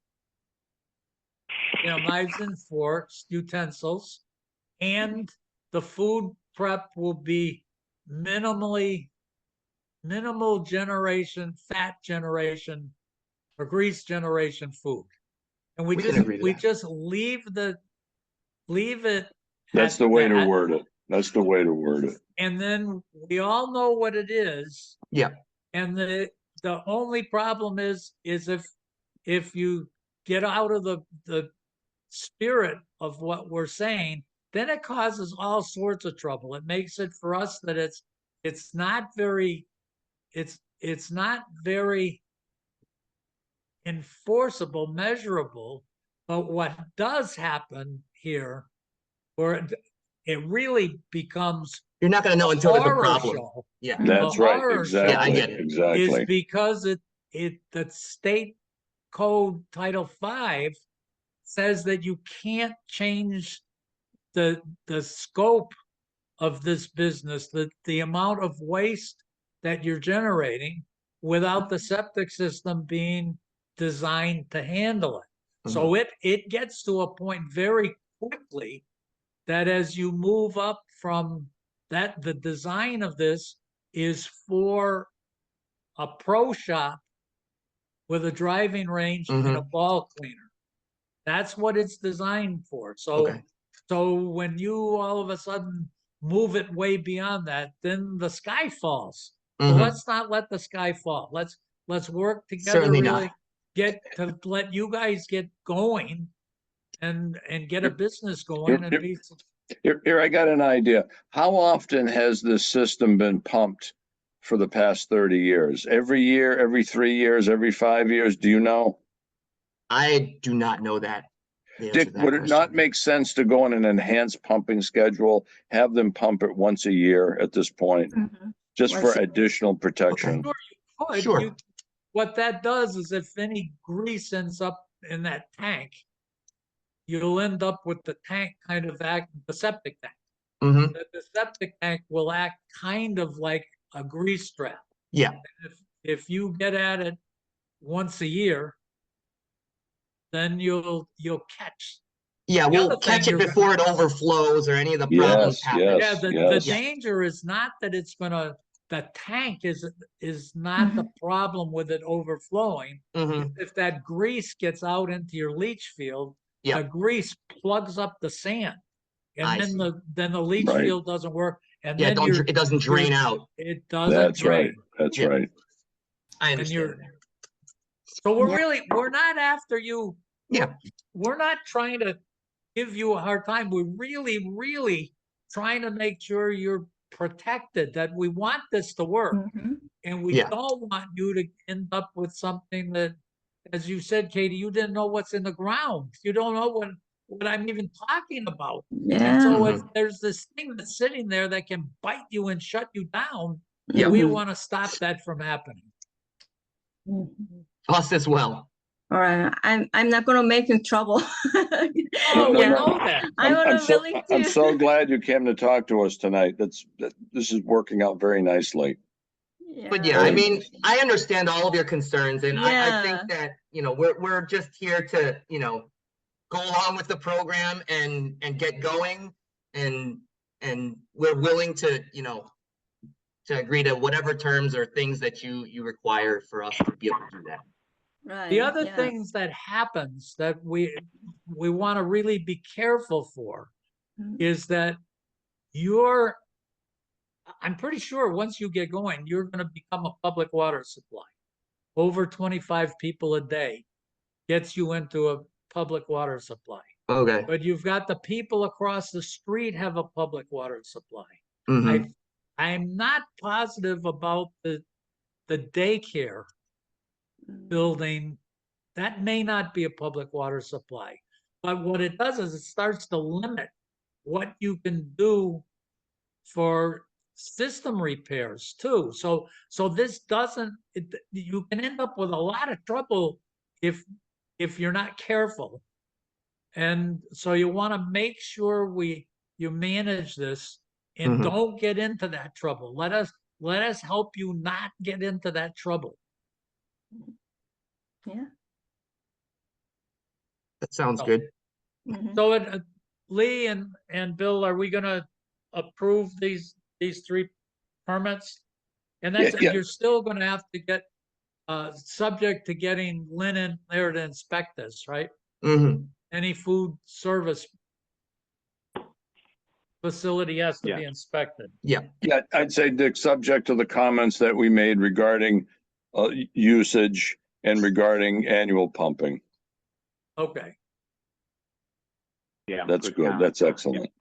knives and forks, utensils, and the food prep will be minimal generation, fat generation, or grease generation food. And We can agree to we that. just leave it. That's at the way to that. word it. That's the way to word it. And then we all know what it is. Yeah. And the only problem is if you get out of the spirit of what we're saying, then it causes all sorts of trouble. It makes it for us that it's not very enforceable, measurable. But what does happen here, where it really becomes You're not going to know until there's a horror problem. show. Yeah. That's The right. horror show Yeah, I Exactly. get it. is Exactly. because the state code Title V says that you can't change the scope of this business, the amount of waste that you're generating without the septic system being designed to handle it. So it gets to a point very quickly that as you move up from that, the design of this is for a pro shop with a driving range and a ball cleaner. That's what it's designed for. So, Okay. so when you all of a sudden move it way beyond that, then the sky falls. So let's not let the sky fall. Let's work together. Certainly really not. get to let you guys get going and get a business going and be. Here, I got an idea. How often has this system been pumped for the past 30 years? Every year, every 3 years, every 5 years? Do you know? I do not know that. the answer Dick, to that would it not question. make sense to go on an enhanced pumping schedule, have them pump it once a year at this point, just for Once a- additional protection? Sure, you could. Sure. What that does is if any grease ends up in that tank, you'll end up with the tank kind of act, the septic tank. Mm-hmm. The septic tank will act kind of like a grease trap. Yeah. If you get at it once a year, then you'll catch. Yeah, The we'll other catch thing it you're before it overflows or any of the problems Yes, happen. yes. Yeah, the yes. danger is not that it's gonna, the tank is not the problem with it overflowing. Mm-hmm. If that grease gets out into your leach field, Yeah. the grease plugs up the sand. I And see. then the leach Right. field doesn't work. And Yeah, then it doesn't drain out. it doesn't That's right. drain. That's Yeah. right. I And understand. so Yeah. we're not after you. Yeah. We're not trying to give you a hard time. We're really trying to make sure you're protected, that we want this to work. And we Yeah. don't want you to end up with something that, as you said, Katie, you didn't know what's in the ground. You don't know what I'm even talking about. And Yeah. so if there's this thing that's sitting there that can bite you and shut you down, Yeah. we Mhm. want to stop that from happening. Mhm. Us as well. All right, I'm not gonna make you trouble. Oh, we Yeah. know that. I'm I'm so glad you came to talk to us tonight. This is working out very nicely. But yeah, I Very mean, I understand all of your concerns, and I Yeah. think that, we're just here to, go along with the program and get going, and we're willing to, to agree to whatever terms or things that you require for us to be able to do that. Right. The other yeah. things that happens that we want to really be careful for Mhm. is that I'm pretty sure once you get going, you're going to become a public water supply. Over 25 people a day gets you into a public water supply. Okay. But you've got the people across the street have a public water supply. Mm-hmm. I'm not positive about the daycare building. That may not be a public water supply. But what it does is it starts to limit what you can do for system repairs too. So this doesn't, you can end up with a lot of trouble if you're not careful. And so you want to make sure you manage this and Mhm. don't get into that trouble. Let us help you not get into that trouble. Yeah. That sounds Oh. good. Mhm. So Lee and Bill, are we gonna approve these three permits? And that's, Yeah. you're still gonna have to get, subject to getting Lynn in there to inspect this, right? Hmm. Any food service facility has to Yeah. be inspected. Yeah, I'd say, Dick, subject to the comments that we made regarding usage and regarding annual pumping. Okay, Yeah. That's good. comment. That's excellent.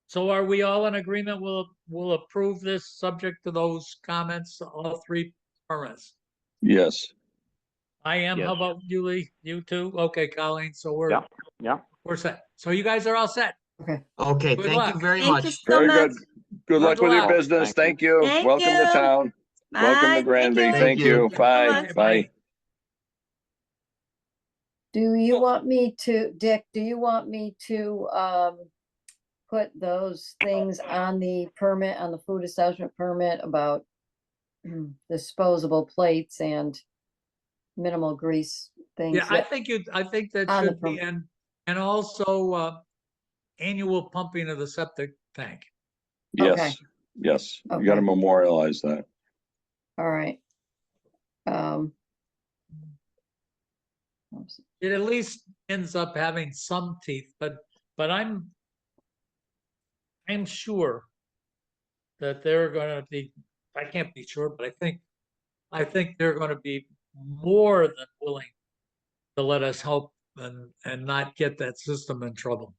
so are we all in agreement? We'll approve this subject to those comments, all three permits? Yes. I am. Yes. How about you, Lee? You too? Okay, Colleen, so Yeah, yeah. we're set. So you guys are all set. Okay, Good thank you luck. very Thank you much. so Very much. good. Good luck with your luck. business. Thank you. Thank you. Thank Welcome to you. town. Welcome Bye. to Granby. Thank you. Thank you. Thank Bye. much. Bye. Do you want me to, Dick, do you want me to put those things on the permit, on the food establishment permit about disposable plates and minimal grease things? Yeah, I think that On the should be, and also, annual pumping of the septic tank. Yes. Yes. You got to Okay. memorialize that. All right. It at least ends up having some teeth, but I'm sure that they're gonna be, I can't be sure, but I think they're gonna be more than willing to let us help and not get that system in trouble.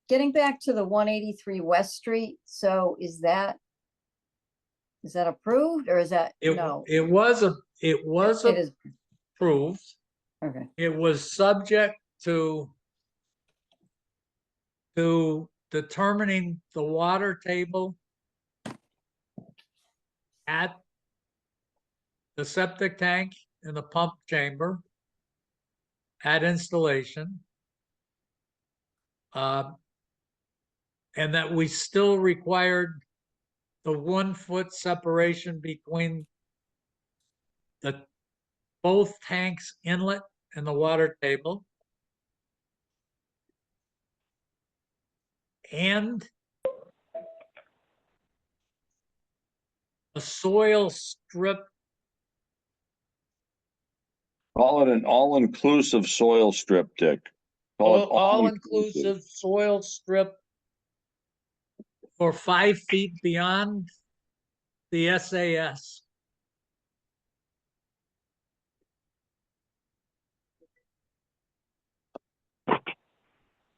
Getting back to the 183 West Street, so is that approved or is that, no? It was It is, approved. okay, It was subject to determining the water table at the septic tank in the pump chamber at installation. And that we still required the 1 foot separation between both tanks inlet and the water table. And a soil strip. Call it an all-inclusive soil strip, Dick. Call it All-inclusive soil strip for 5 feet beyond the SAS.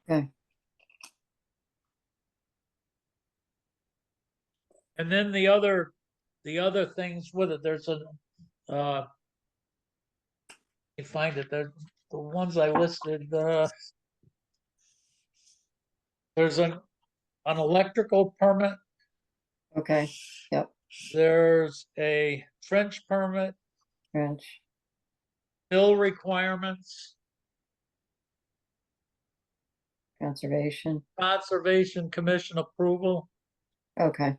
okay. And then the other things with it, there's you find it, the ones I listed, there's an electrical permit, Okay, yep, there's a trench permit, trench, bill requirements, conservation, Conservation Commission approval. okay.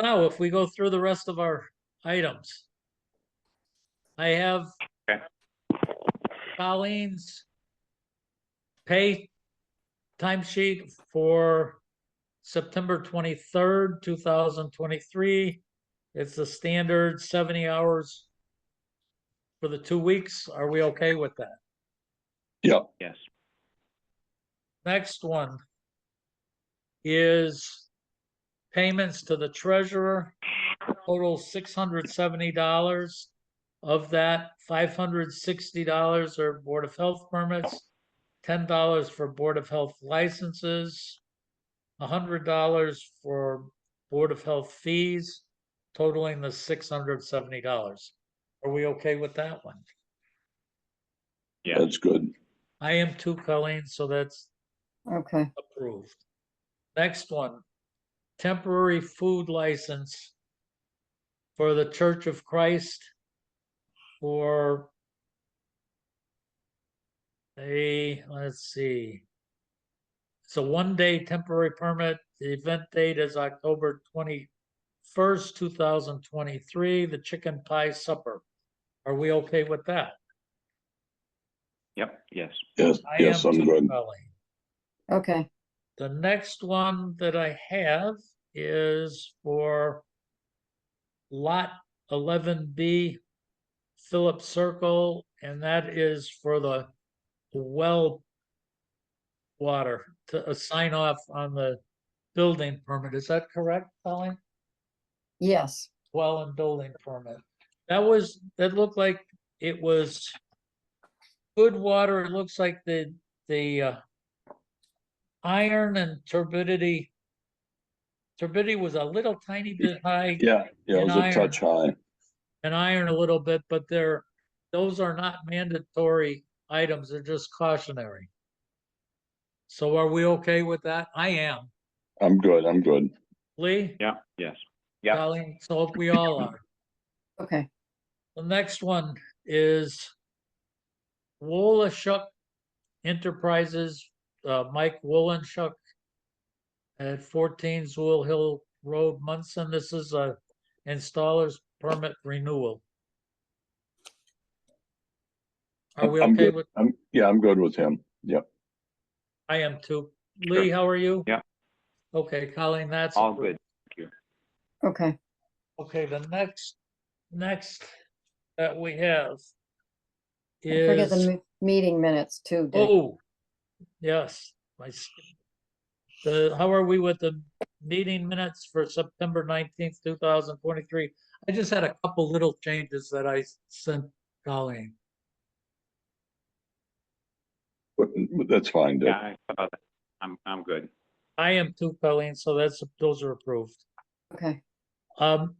Now, if we go through the rest of our items, I have Okay. Colleen's pay timesheet for September 23rd, 2023. It's the standard 70 hours for the 2 weeks. Are we okay with that? Yep. Yes. Next one is payments to the treasurer, total $670. Of that, $560 are Board of Health permits, $10 for Board of Health licenses, $100 for Board of Health fees, totaling the $670. Are we okay with that one? Yeah. That's good. I am too, Colleen, so that's Okay, approved. Next one, temporary food license for the Church of Christ for let's see, it's a 1-day temporary permit. The event date is October 21st, 2023, the chicken pie supper. Are we okay with that? Yep, yes. Yes, I yes, am I'm too, good. Colleen. Okay, The next one that I have is for lot 11B, Phillips Circle, and that is for the well water to sign off on the building permit. Is that correct, Colleen? yes, Well and building permit. That looked like it was good water. It looks like the iron and turbidity was a little tiny bit high Yeah, yeah, it in was a iron touch high. and iron a little bit, but those are not mandatory items. They're just cautionary. So are we okay with that? I am. I'm good, I'm good. Lee, Yeah, yes. Yeah, Colleen, so we all are. okay, The next one is Wolashuk Enterprises, Mike Wolanchuk at 14 Zool Hill Road, Munson. This is a installer's permit renewal. Are we I'm okay good. with? I'm good with him. Yep. I am too. Lee, how are you? Yeah. Okay, Colleen, that's all approved. good. Thank you. okay. Okay, the next that we have Don't forget the is, meeting minutes too, Dick. oh, yes, how are we with the meeting minutes for September 19th, 2023? I just had a couple little changes that I sent Colleen. But that's fine, Dick. Yeah, I'm good. I am too, Colleen, so those are approved. Okay, On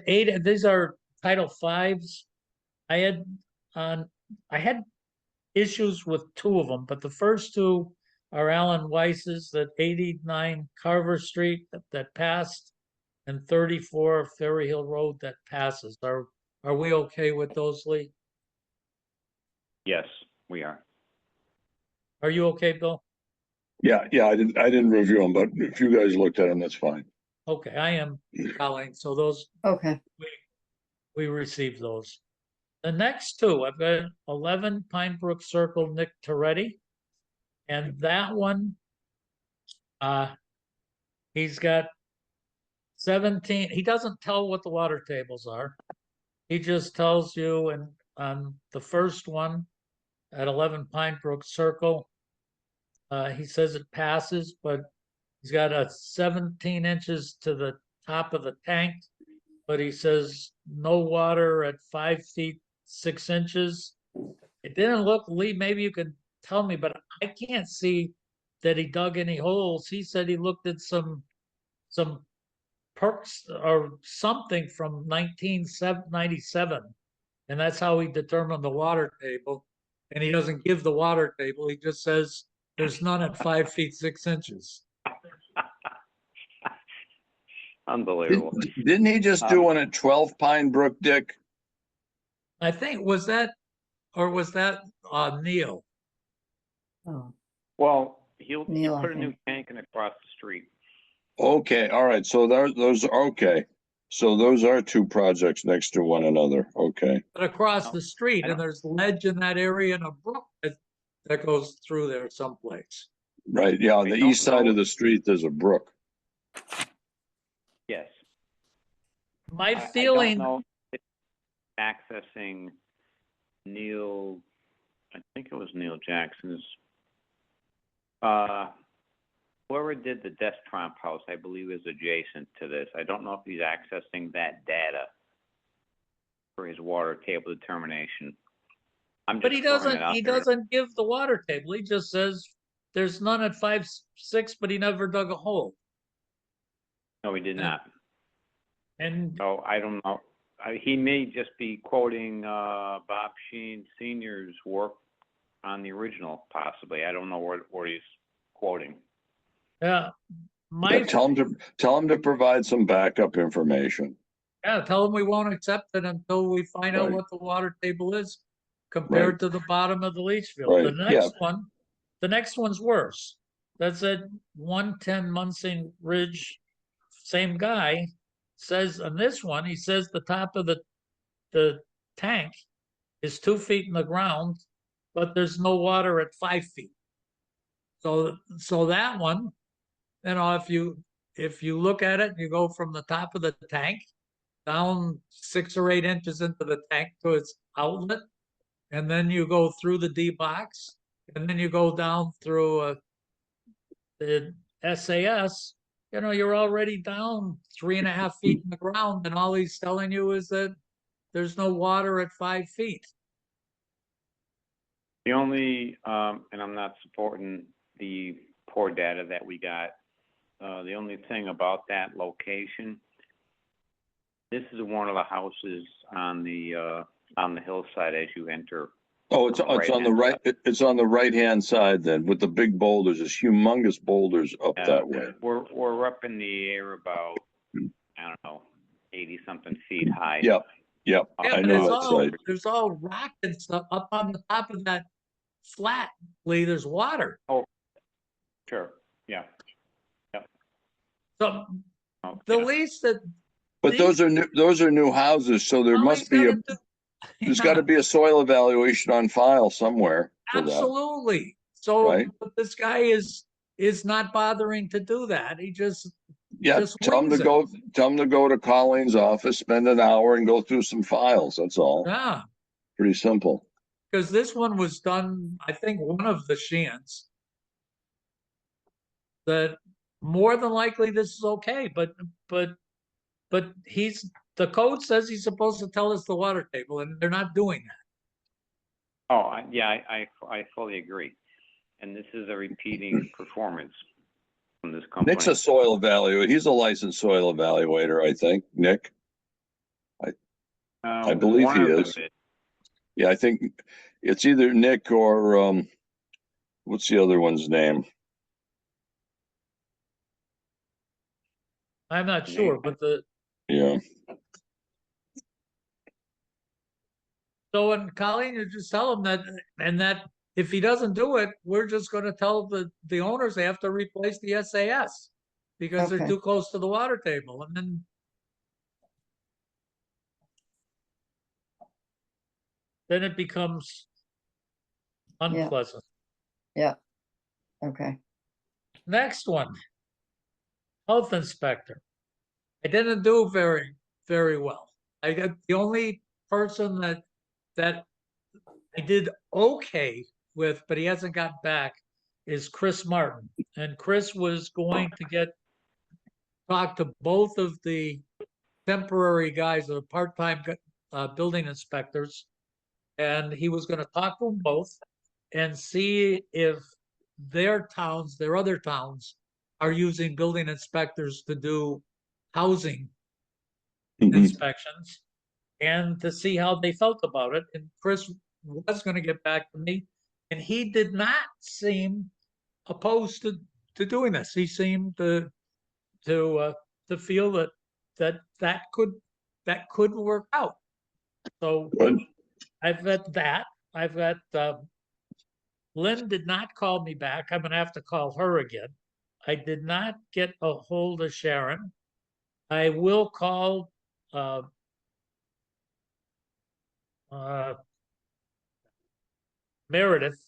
8, these are Title Fives. I had I had issues with 2 of them, but the first 2 are Alan Weiss's at 89 Carver Street that passed, and 34 Ferry Hill Road that passes. Are we okay with those, Lee? Yes, we are. Are you okay, Bill? Yeah, I didn't review them, but if you guys looked at them, that's fine. Okay, I am, Colleen. So those okay, we received those. The next 2, I've got 11 Pine Brook Circle, Nick Toretti, and that one, he's got 17. He doesn't tell what the water tables are. He just tells you, and on the first one at 11 Pine Brook Circle, he says it passes, but he's got a 17 inches to the top of the tank, but he says no water at 5 feet 6 inches. It didn't look, Lee, maybe you could tell me, but I can't see that he dug any holes. He said he looked at some perks or something from 1997, and that's how he determined the water table. And he doesn't give the water table. He just says there's none at 5 feet 6 inches. Unbelievable. Didn't he just do one at 12 Pine Brook, Dick? I think was that Neil? oh, Well, he'll Neil, I put a new think. tank in across the street. Okay, all right, so those are okay. So those are 2 projects next to one another, okay. But across No, the street, I and don't- there's ledge in that area and a brook that goes through there someplace. Right, yeah, on I the don't east side know. of the street, there's a brook. Yes. My I don't feeling, know if accessing Neil, I think it was Neil Jackson's, whoever did the Desk Trump house, I believe is adjacent to this. I don't know if he's accessing that data for his water table determination. I'm but just he throwing it out there. doesn't give the water table. He just says there's none at 5 6, but he never dug a hole. No, he did not. And So I don't know. He may just be quoting Bob Sheen Sr.'s work on the original, possibly. I don't know what he's quoting. yeah, Yeah, tell him to provide some backup information. tell him we won't accept it until we find out Right. what the water table is compared Right. to the bottom of the leach field. Right, yeah. The next one's worse. that's at 110 Munsing Ridge, same guy, says on this one, he says the top of the tank is 2 feet in the ground, but there's no water at 5 feet. So that one, you know, if you look at it, you go from the top of the tank down 6 or 8 inches into the tank to its outlet, and then you go through the D box, and then you go down through the SAS, you know, you're already down 3.5 feet in the ground, and all he's telling you is that there's no water at 5 feet. The only, and I'm not supporting the poor data that we got. The only thing about that location, this is one of the houses on the hillside as you enter. Oh, it's on the right, it's on the right-hand side then, with the big boulders, there's humongous boulders up that way. We're up in the air about, I don't know, 80-something feet high. Yep, Yeah, I but know that side. there's all rock and stuff up on the top of that flat, Lee, there's water. Sure, yeah. So Oh, the yeah. least that. But those are new houses, so there all must he's be gotta do- there's Yeah, got to be a soil evaluation on file somewhere for that. absolutely. So right? but this guy is not bothering to do that. He just Yeah, tell them wings to it. go to Colleen's office, spend an hour and go through some files. That's all. Yeah, Pretty simple. because this one was done, I think one of the Sheehan's. That more than likely this is okay, but the code says he's supposed to tell us the water table, and they're not doing that. Oh, I fully agree. And this is a repeating performance from this company. Nick's a soil evaluator. He's a licensed soil evaluator, I think. Nick. I believe one he of them is. Yeah, I think it's either Nick or what's the other one's name? I'm not sure, but Yeah. so in Colleen, you just tell him that, and that if he doesn't do it, we're just going to tell the owners they have to replace the SAS because they're Okay. too close to the water table, and then it becomes unpleasant. Yeah. Okay. Next one, health inspector. I didn't do very, very well. I got the only person that I did okay with, but he hasn't got back, is Chris Martin. And Chris was going to talk to both of the temporary guys, the part-time building inspectors, and he was going to talk to them both and see if their other towns are using building inspectors to do housing inspections and to see how they felt about it. And Chris was going to get back to me, and he did not seem opposed to doing this. He seemed to feel that could work out. So Good. I've got that. I've got Lynn did not call me back. I'm gonna have to call her again. I did not get a hold of Sharon. I will call Meredith.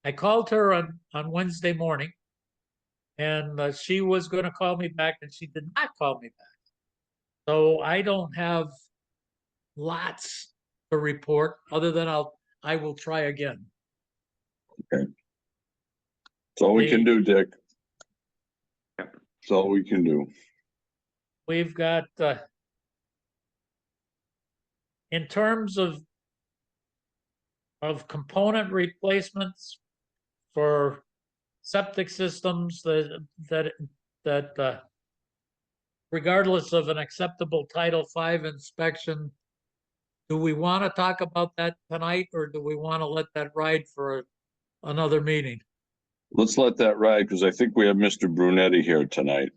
I called her on Wednesday morning, and she was going to call me back, and she did not call me back. So I don't have lots to report other than I will try again. Okay. That's all we can do, Dick. That's all we can do. We've got in terms of component replacements for septic systems that regardless of an acceptable Title V inspection, do we want to talk about that tonight, or do we want to let that ride for another meeting? Let's let that ride because I think we have Mr. Brunetti here tonight, if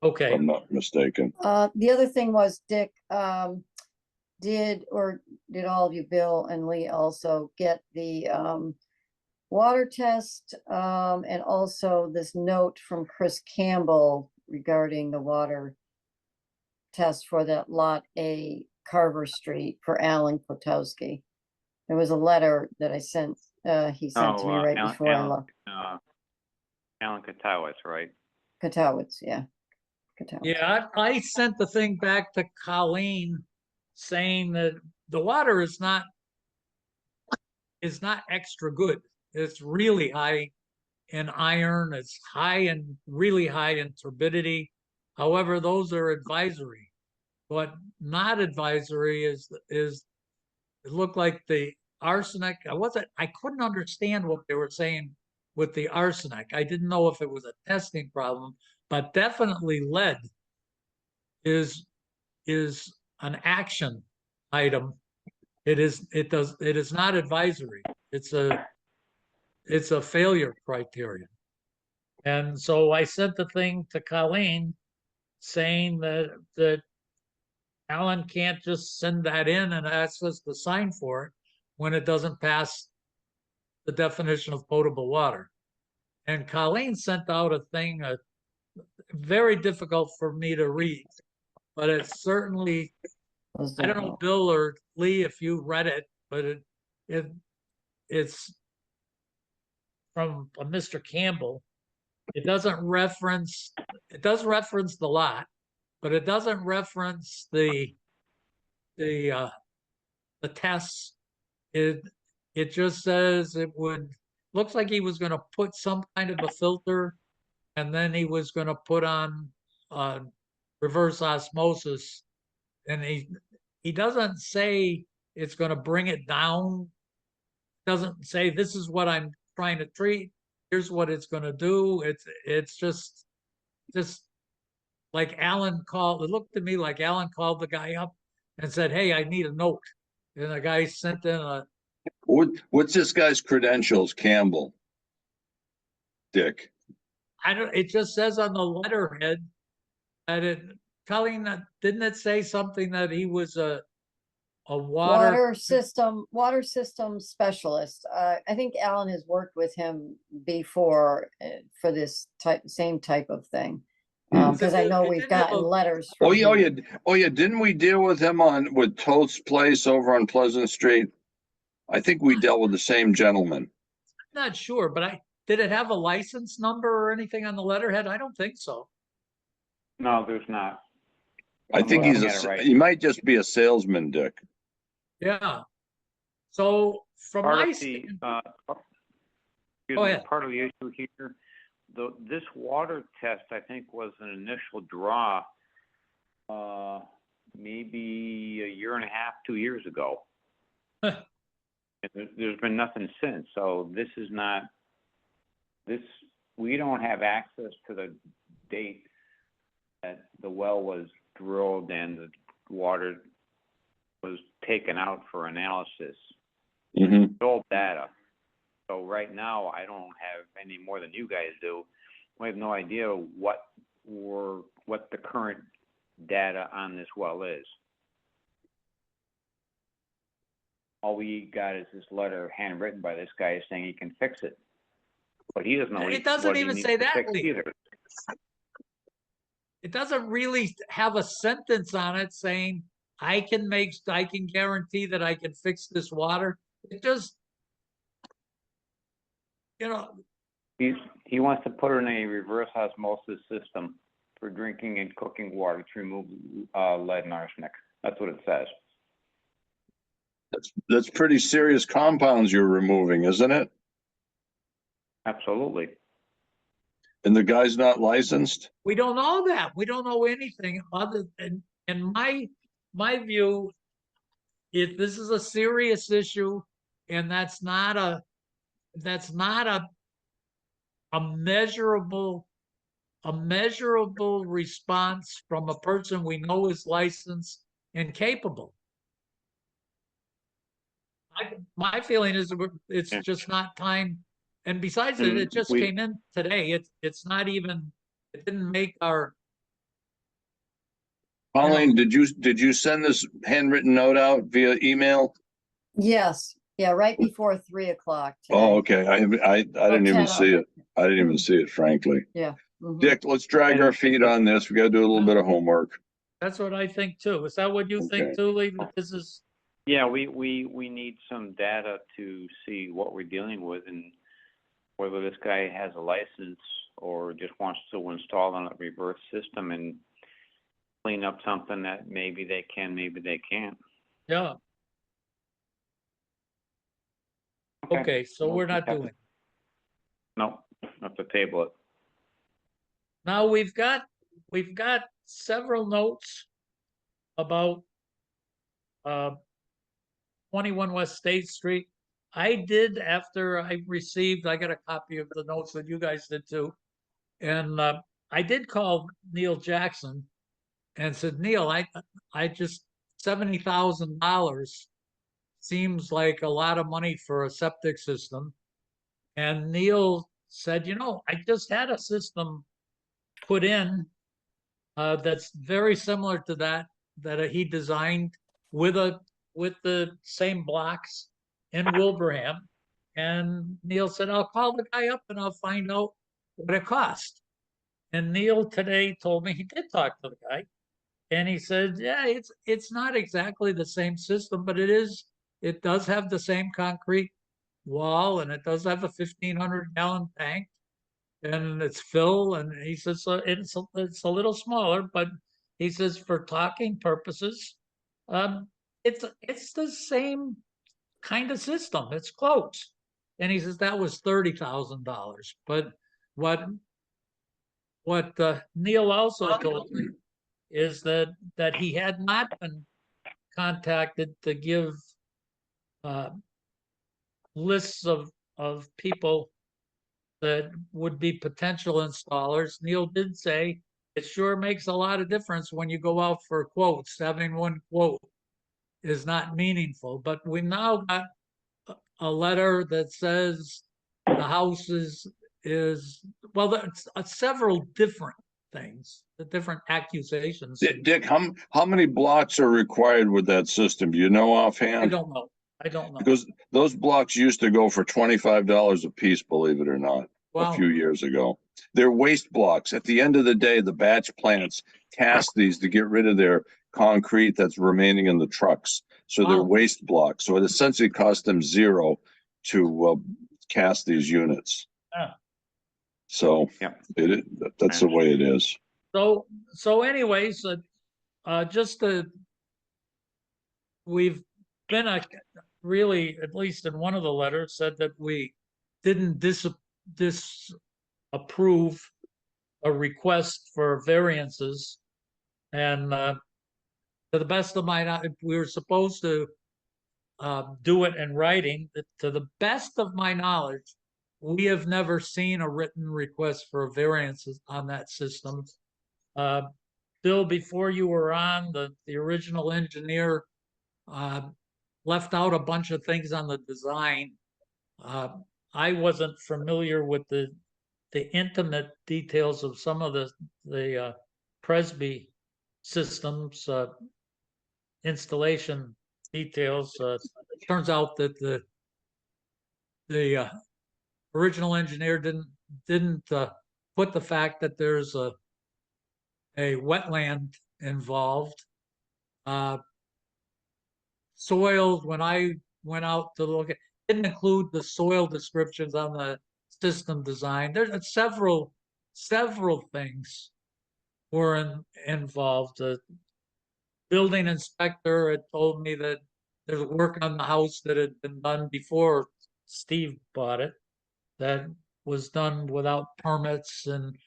Okay, I'm not mistaken. The other thing was, Dick, did all of you, Bill and Lee, also get the water test, and also this note from Chris Campbell regarding the water test for that Lot A Carver Street for Alan Potowski. There was a letter that I sent, he sent to me right before I left. Alan Katowitz, right? Katowitz, yeah. Katowitz. Yeah, I sent the thing back to Colleen saying that the water is not extra good. It's really high in iron, it's really high in turbidity. However, those are advisory. What not advisory is it looked like the arsenic. I couldn't understand what they were saying with the arsenic. I didn't know if it was a testing problem, but definitely lead is an action item. It is not advisory. It's a failure criterion. And so I sent the thing to Colleen saying that Alan can't just send that in and ask us to sign for it when it doesn't pass the definition of potable water. And Colleen sent out a thing, very difficult for me to read, but it's certainly, I don't know, Bill or Lee, if you read it, but it's from Mr. Campbell. It does reference the lot, but it doesn't reference the tests. It just says looks like he was going to put some kind of a filter, and then he was going to put on reverse osmosis, and he doesn't say it's going to bring it down. Doesn't say this is what I'm trying to treat. Here's what it's going to do. It's just like Alan called. It looked to me like Alan called the guy up and said, "Hey, I need a note," and the guy sent in a. What's this guy's credentials, Campbell? Dick. It just says on the letterhead that Colleen, didn't it say something that he was a water system specialist. I think Alan has worked with him before for this same type of thing. Because I know we've gotten letters from him. Oh yeah. Didn't we deal with him with Toth's place over on Pleasant Street? I think we dealt with the same gentleman. I'm not sure, but did it have a license number or anything on the letterhead? I don't think so. No, there's not. I think he might just be a salesman, Dick. Yeah. So from part my of the part of the issue here, this water test I think was an initial draw, maybe a year and a half, 2 years ago. And there's been nothing since. So this is not this. We don't have access to the date that the well was drilled and the water was taken out for analysis. Mm-hmm. Old data. So right now, I don't have any more than you guys do. We have no idea what the current data on this well is. All we got is this letter handwritten by this guy saying he can fix it, but he doesn't know. It doesn't even say that either. It doesn't really have a sentence on it saying I can guarantee that I can fix this water. It just, he wants to put it in a reverse osmosis system for drinking and cooking water to remove lead and arsenic. That's what it says. That's pretty serious compounds you're removing, isn't it? Absolutely. And the guy's not licensed? We don't know that. We don't know anything other than, in my view, this is a serious issue, and that's not a measurable response from a person we know is licensed and capable. My feeling is it's just not time. And besides it just came in today. It's not even, it didn't make our. Colleen, did you send this handwritten note out via email? Yes, Yeah, right before 3 o'clock Oh, today. okay. I didn't 10 even see of it. I didn't even see it, frankly. Yeah. mhm. Dick, let's drag our feet on this. We gotta do a little bit of homework. That's what I think too. Is that what you Okay. think too, Lee? That this is, Yeah, we need some data to see what we're dealing with and whether this guy has a license or just wants to install on a reverse system and clean up something that maybe they can, maybe they can't. yeah, okay, so we're not doing. No, have to table it. Now we've got several notes about 21 West State Street. I did, after I got a copy of the notes that you guys did too. And I did call Neil Jackson and said, Neil, I just $70,000 seems like a lot of money for a septic system. And Neil said, I just had a system put in that's very similar to that he designed with the same blocks in Wilbraham. And Neil said, I'll call the guy up and I'll find out what it cost. And Neil today told me he did talk to the guy. And he said, yeah, it's not exactly the same system, but it does have the same concrete wall, and it does have a 1,500-gallon tank, and it's fill. And he says, so it's a little smaller, but he says for talking purposes, it's the same kind of system. It's close. And he says that was $30,000. But what Neil also told me is that he had not been contacted to give lists of people that would be potential installers. Neil did say it sure makes a lot of difference when you go out for quotes. Having one quote is not meaningful, but we now got a letter that says the house is well, there's several different things, the different accusations. Dick, how many blocks are required with that system? Do you know offhand? I don't know. Because those blocks used to go for $25 a piece, believe it or not, a few years ago. They're waste blocks. At the end of the day, the batch plants cast these to get rid of their concrete that's remaining in the trucks. So they're waste blocks. So it essentially cost them $0 to cast these units. Yeah. So Yeah. that's the way it is. So anyways, we've been really, at least in one of the letters, said that we didn't disapprove a request for variances. And to the best of my knowledge, we were supposed to do it in writing. To the best of my knowledge, we have never seen a written request for variances on that system. Bill, before you were on, the original engineer left out a bunch of things on the design. I wasn't familiar with the intimate details of some of the Presby systems installation details. Turns out that the original engineer didn't put the fact that there's a wetland involved. Soil, when I went out to look at, didn't include the soil descriptions on the system design. There's several things were involved. The building inspector had told me that there's work on the house that had been done before Steve bought it that was done without permits, and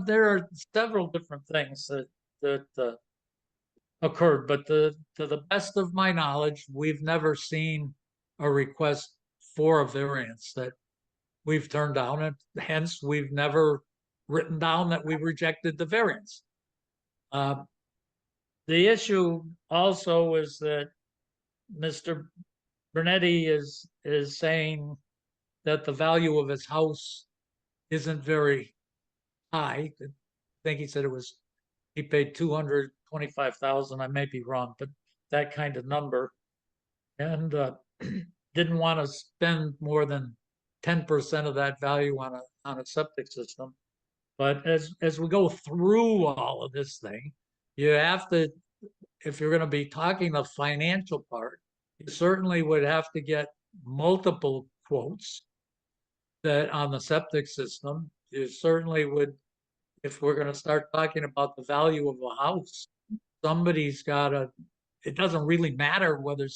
there are several different things that occurred. But to the best of my knowledge, we've never seen a request for a variance that we've turned down, and hence we've never written down that we rejected the variance. The issue also is that Mr. Bernetti is saying that the value of his house isn't very high. I think he said he paid $225,000. I may be wrong, but that kind of number. And didn't want to spend more than 10% of that value on a septic system. But as we go through all of this thing, you have to, if you're going to be talking the financial part, you certainly would have to get multiple quotes that on the septic system. You certainly would, if we're going to start talking about the value of a house, somebody's got to, it doesn't really matter whether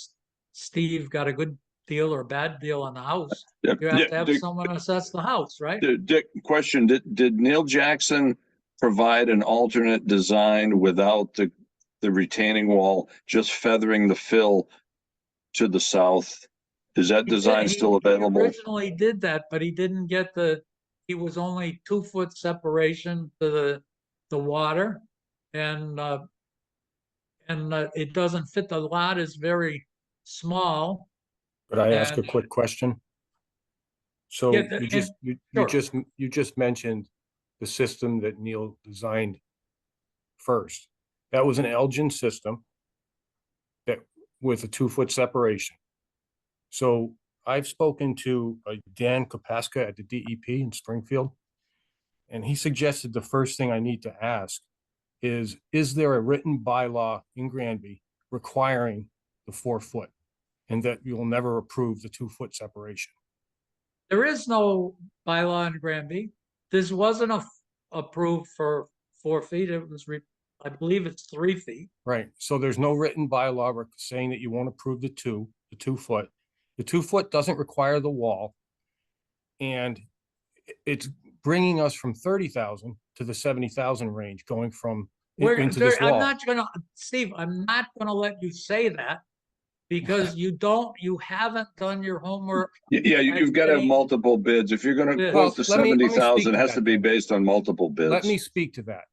Steve got a good deal or a bad deal on the house. Yeah, You have yeah, to have Dick- someone assess the house, right? Dick, question, did Neil Jackson provide an alternate design without the retaining wall, just feathering the fill to the south? Is that design still He available? originally did that, but he didn't get he was only 2 foot separation to the water. And it doesn't fit. The lot is very small. Could I ask a And- quick question? So Yeah, you just mentioned the system that Neil designed first. That was an Elgin system that with a 2 foot separation. So I've spoken to Dan Kapaska at the DEP in Springfield, and he suggested the first thing I need to ask is there a written bylaw in Granby requiring the 4 foot, and that you'll never approve the 2 foot separation? There is no bylaw in Granby. This wasn't approved for 4 feet. It was, I believe it's 3 feet. Right, so there's no written bylaw saying that you won't approve the 2 foot. The 2 foot doesn't require the wall. And it's bringing us from 30,000 to the 70,000 range, going from into this I'm wall. not gonna, Steve, I'm not gonna let you say that because you haven't done your homework. Yeah, you've got to have multiple bids. If you're going to Yeah. quote the Well, let me 70,000, speak it to has that to be then. based on multiple bids. Let me speak to that.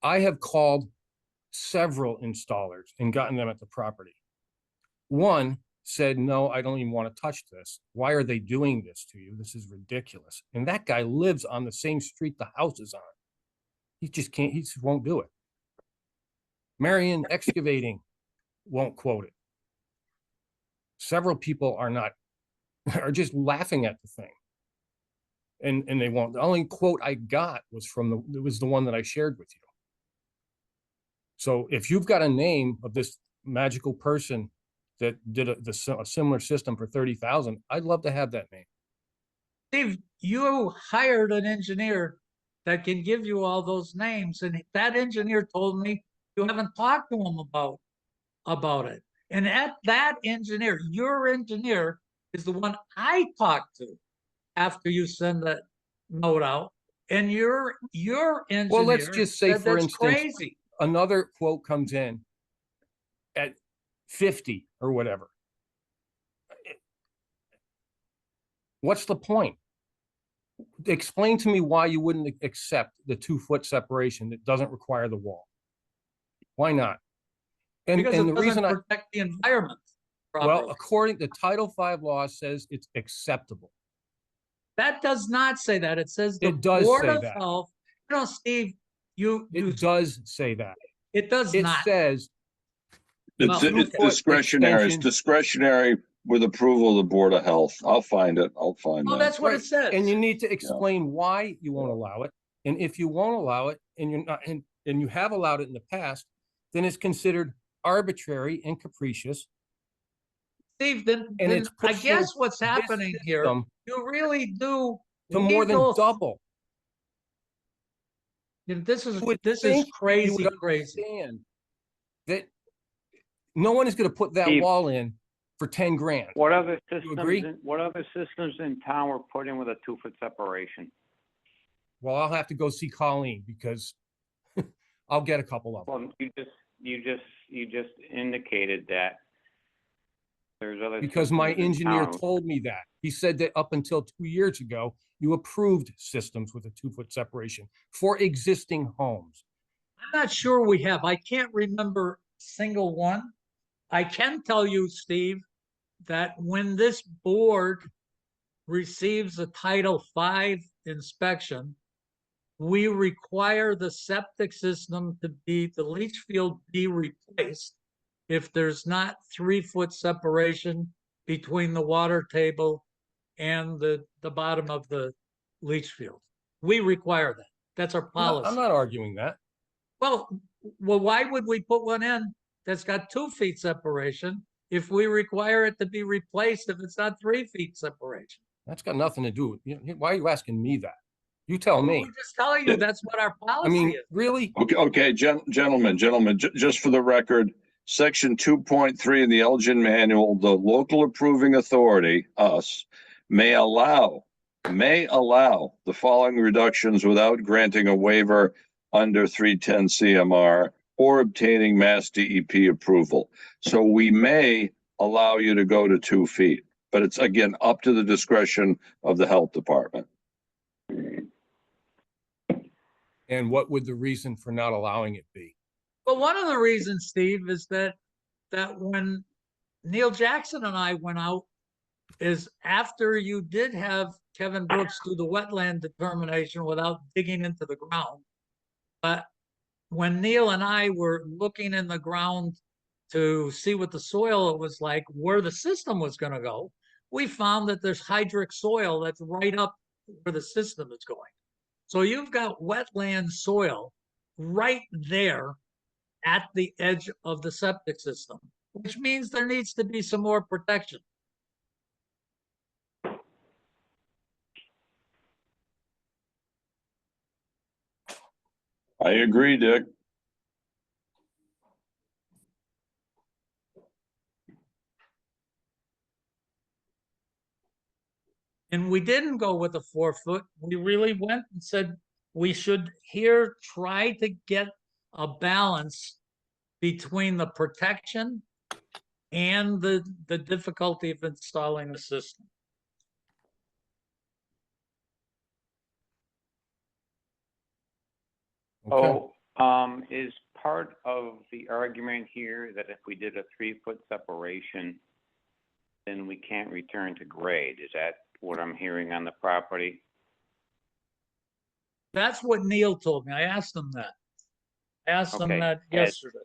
I have called several installers and gotten them at the property. One said, no, I don't even want to touch this. Why are they doing this to you? This is ridiculous. And that guy lives on the same street the house is on. He just can't, he just won't do it. Marion Excavating won't quote it. Several people are just laughing at the thing. And they won't. The only quote I got was it was the one that I shared with you. So if you've got a name of this magical person that did a similar system for 30,000, I'd love to have that name. Steve, you hired an engineer that can give you all those names, and that engineer told me you haven't talked to him about it. And that engineer, your engineer, is the one I talked to after you send that note out. And your engineer, Well, let's just say, said for that's instance, crazy. another quote comes in at 50 or whatever. What's the point? Explain to me why you wouldn't accept the 2 foot separation that doesn't require the wall. Why not? Because And it the reason doesn't protect the environment properly. well, according to Title V law says it's acceptable. That does not say that. It says the It does Board say of that. Health. You know, Steve, It does say that. it does It not. says Well, It's okay. discretionary. It's extension. discretionary with approval of the Board of Health. I'll find it. I'll find Oh, that. that's what Right. it says. And you need to explain why you won't allow it. And if you won't allow it and you're not, and you have allowed it in the past, then it's considered arbitrary and capricious. Steve, then And it's I pushing guess what's this happening here, system you really do. to more than legal- double. You know, this is You would this think is crazy, you would crazy. understand that no one is going to put that Steve. wall in for 10 grand. What other agree? systems in town were put in with a 2 foot separation? Well, I'll have to go see Colleen because I'll get a couple of them. Well, you just indicated that there's other. Because my systems in engineer town. told me that. He said that up until 2 years ago, you approved systems with a 2 foot separation for existing homes. I'm not sure we have. I can't remember a single one. I can tell you, Steve, that when this board receives a Title V inspection, we require the septic system to be, the leach field be replaced if there's not 3 foot separation between the water table and the bottom of the leach field. We require that. That's our I'm policy. not arguing that. Well, why would we put one in that's got 2 feet separation if we require it to be replaced if it's not 3 feet separation? That's got nothing to do with, why are you asking me that? You tell me. We're just telling you that's what our I policy mean, is. really? Okay, gentlemen, just for the record, section 2.3 in the Elgin Manual, the local approving authority, us, may allow the following reductions without granting a waiver under 310 CMR or obtaining Mass DEP approval. So we may allow you to go to 2 feet, but it's again up to the discretion of the health department. And what would the reason for not allowing it be? Well, one of the reasons, Steve, is that when Neil Jackson and I went out is after you did have Kevin Brooks do the wetland determination without digging into the ground. But when Neil and I were looking in the ground to see what the soil was like, where the system was going to go, we found that there's hydric soil that's right up where the system is going. So you've got wetland soil right there at the edge of the septic system, which means there needs to be some more protection. I agree, Dick. And we didn't go with a 4 foot. We really went and said we should here try to get a balance between the protection and the difficulty of installing a system. Okay. So, is part of the argument here that if we did a 3-foot separation, then we can't return to grade? Is that what I'm hearing on the property? That's what Neil told me. I asked him that. I asked him Okay. that yesterday.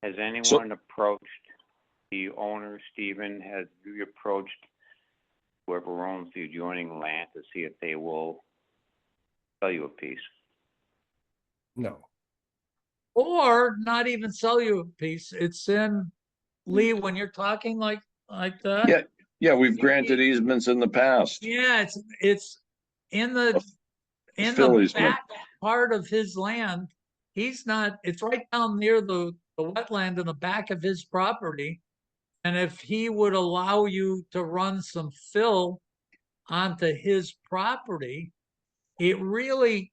Has anyone approached the owner, Stephen? Has you approached whoever owns the adjoining land to see if they will sell you a piece? No. Or not even sell you a piece. It's in Lee when you're talking like that. Yeah, we've granted easements in the past. Yeah, it's in the Phillies, man. back part of his land. He's not. It's right down near the wetland in the back of his property. And if he would allow you to run some fill onto his property, it really,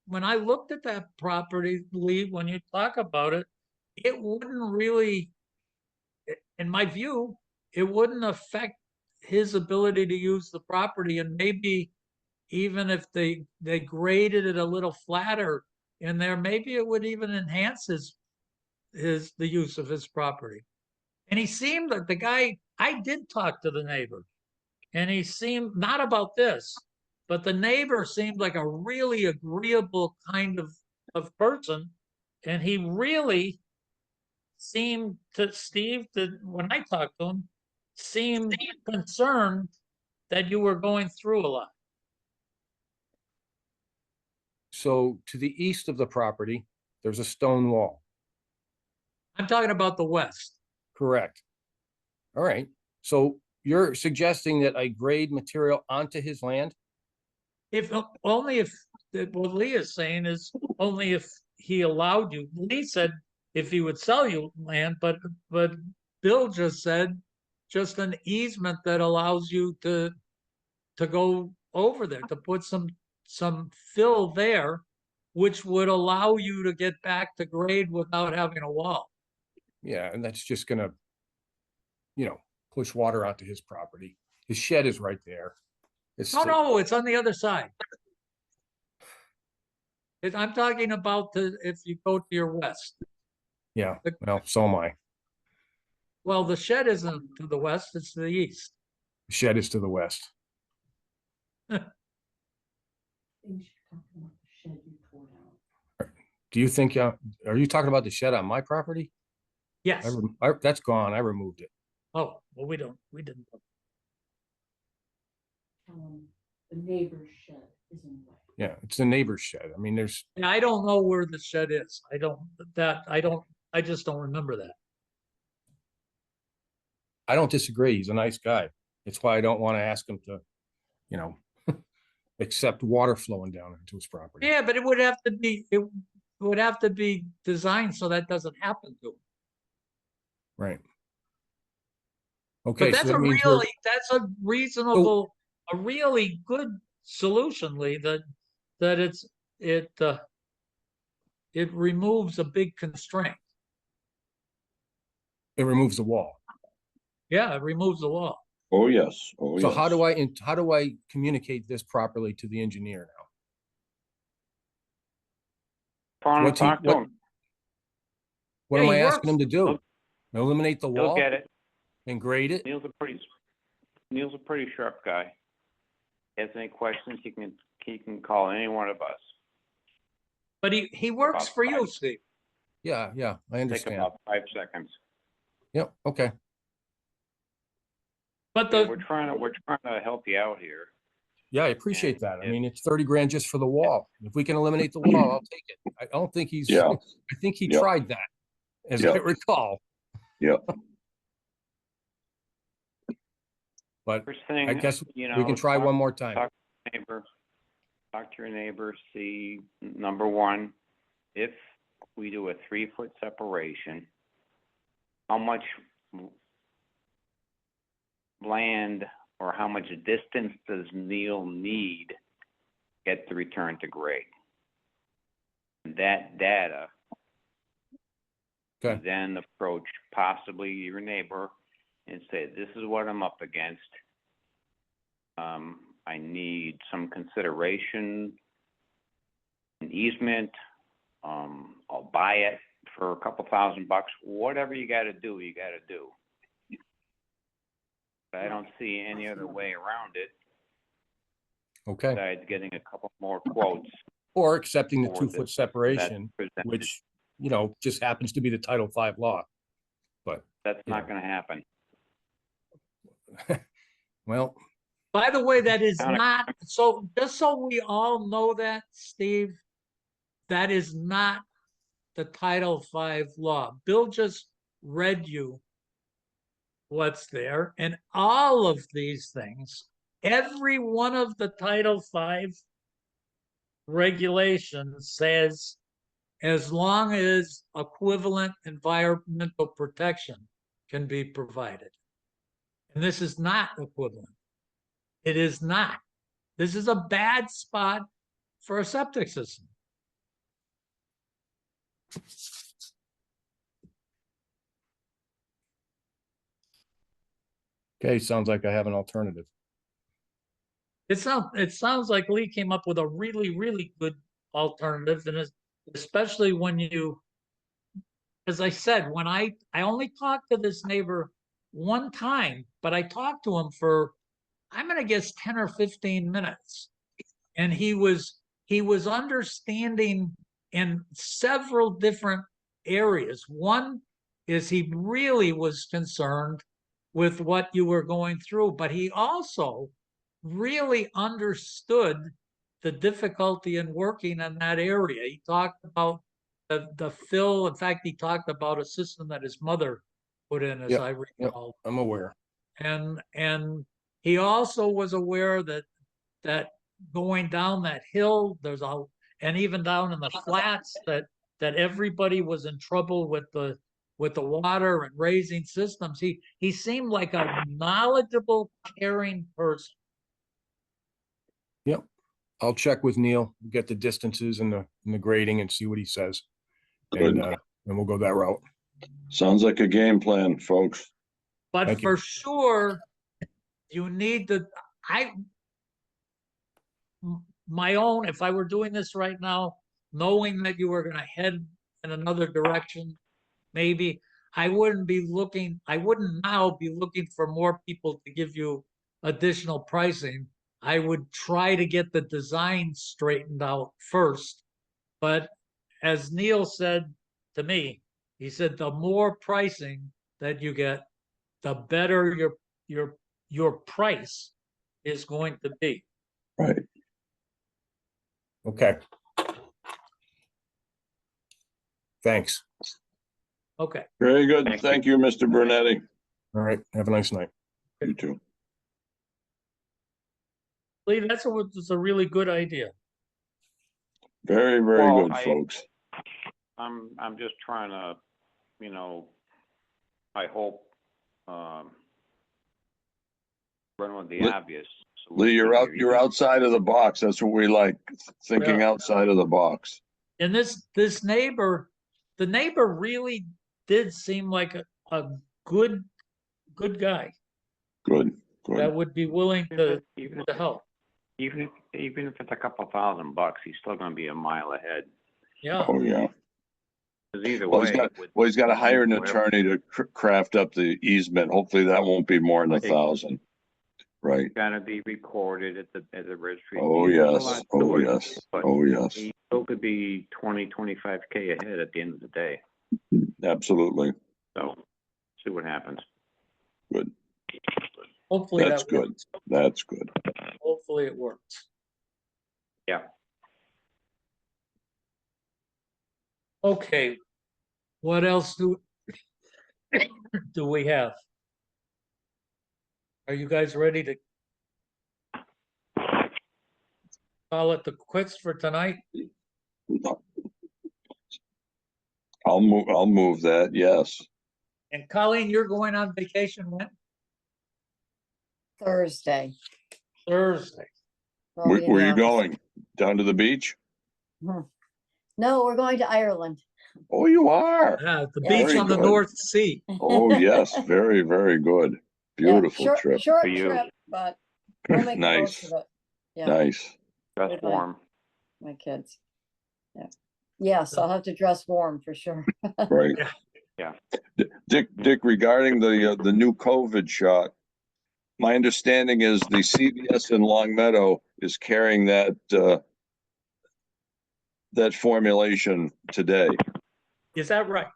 when I looked at that property, Lee, when you talk about it, it wouldn't really, in my view, it wouldn't affect his ability to use the property. And maybe even if they graded it a little flatter in there, maybe it would even enhance the use of his property. And he seemed like the guy, I did talk to the neighbor, and he seemed not about this, but the neighbor seemed like a really agreeable kind of person. And he really seemed to Steve, that when I talked to him, seemed concerned that you were going through a lot. So to the east of the property, there's a stone wall. I'm talking about the west. Correct. All right. So you're suggesting that I grade material onto his land? If only if what Lee is saying is only if he allowed you. Lee said if he would sell you land, but Bill just said just an easement that allows you to go over there, to put some fill there, which would allow you to get back to grade without having a wall. Yeah, and that's just gonna, push water onto his property. His shed is right there. No, it's on the other side. I'm talking about if you go to your west. Yeah, well, so am I. Well, the shed isn't to the west, it's to the east. The shed is to the west. Do you think, are you talking about the shed on my property? Yes. That's gone. I removed it. Oh, well, we didn't. The neighbor's shed is in the way. Yeah, it's the neighbor's shed. I mean, there's, And I don't know where the shed is. I just don't remember that. I don't disagree. He's a nice guy. It's why I don't want to ask him to, you know, accept water flowing down into his property. Yeah, but it would have to be designed so that doesn't happen to him. Right. Okay, But so that means we're, that's a reasonable, a really good solution, Lee, that it removes a big constraint. it removes the wall. Yeah, it removes the wall. Oh, yes. Oh, So yes. how do I communicate this properly to the engineer now? Phone What's he- talk to what- him. What Yeah, am he I asking him works. to do? Eliminate the He'll wall get it. and grade it? Neil's a pretty sharp guy. Has any questions, he can call any one of us. But he works About for you, five. Steve. Yeah, I Take understand. about 5 seconds. Yep, okay. But Yeah, the, we're trying to help you out here. Yeah, I appreciate Yeah, that. I if- mean, it's 30 grand just for the wall. If we can eliminate the wall, I'll take it. I don't think he's, Yeah. I think he Yep. tried that, as I Yep. recall. Yep. But First thing, I guess you we know, can try talk- one more time. Talk to your neighbor, see, number one, if we do a 3-foot separation, how much land or how much distance does Neil need to get the return to grade? That data, Okay. then approach possibly your neighbor and say, this is what I'm up against. I need some consideration, an easement, I'll buy it for a couple $1,000. Whatever you gotta do, you gotta do. But I don't see any other way around it Okay. besides getting a couple more quotes. Or accepting the for 2-foot this- separation, that's presented. which, you know, just happens to be the Title V law. But, That's you not know. gonna happen. well, by the way, that is Counter- not, so just so we all know that, Steve, that is not the Title V law. Bill just read you what's there, and all of these things, every one of the Title V regulations says as long as equivalent environmental protection can be provided. And this is not equivalent. It is not. This is a bad spot for a septic system. okay, sounds like I have an alternative. It sounds like Lee came up with a really, really good alternative, and especially when you, as I said, when I only talked to this neighbor one time, but I talked to him for, I'm gonna guess 10 or 15 minutes. And he was understanding in several different areas. One is he really was concerned with what you were going through, but he also really understood the difficulty in working in that area. He talked about the fill. In fact, he talked about a system that his mother put in, as Yep, I yep. recall. I'm aware. And he also was aware that going down that hill, and even down in the flats, that everybody was in trouble with the water and raising systems. He seemed like a knowledgeable, caring person. Yep. I'll check with Neil, get the distances and the grading and see what he says. Good. And we'll go that route. Sounds like a game plan, folks. But Thank you. for sure, you need to, my own, if I were doing this right now, knowing that you were gonna head in another direction, maybe I wouldn't now be looking for more people to give you additional pricing. I would try to get the design straightened out first. But as Neil said to me, he said, the more pricing that you get, the better your price is going to be. Right. Okay. Thanks. Okay. Very good. Thank Thank you, Mr. Brunetti. All right. Have a nice night. You too. Lee, that's a really good idea. Very, very Well, good, folks. I'm just trying to, you know, I hope, run with the Lee- obvious. Lee, solution you're here. outside of the box. That's what we like, thinking Yeah. outside of the box. And this neighbor, the neighbor really did seem like a good guy Good, that good. would be willing Even to help. even if it's a couple $1,000, he's still gonna be a mile ahead. Yeah. Oh, yeah. 'Cause either Well, way. he's got to hire an whatever- attorney to craft up the easement. Hopefully that won't be more than 1,000. Right. Gotta be recorded at the registry. Oh, There's a yes. lot to Oh, it, yes. but Oh, yes. He still could be 25K ahead at the end of the day. Absolutely. So, see what happens. Good. Hopefully That's that good. works. That's good. Hopefully it works. Yeah. Okay. What else do we have? Are you guys ready to call it the quits for tonight? I'll move that. Yes. And Colleen, you're going on vacation when? Thursday. Thursday. I'll be in Where the you office. going? Down to the beach? No, we're going to Ireland. Oh, you are. Yeah, the Yeah. beach Very on the good. North Sea. Oh, yes. Very, very good. Yeah, Beautiful trip. Short For you. trip, but we'll make the most Nice. of it. Yeah, Nice. Dress Good night. warm. my kids. Yeah. Yes, I'll have to dress warm for sure. Right. Yeah. Dick, regarding the new COVID shot, my understanding is the CVS in Long Meadow is carrying that formulation today. Is that right?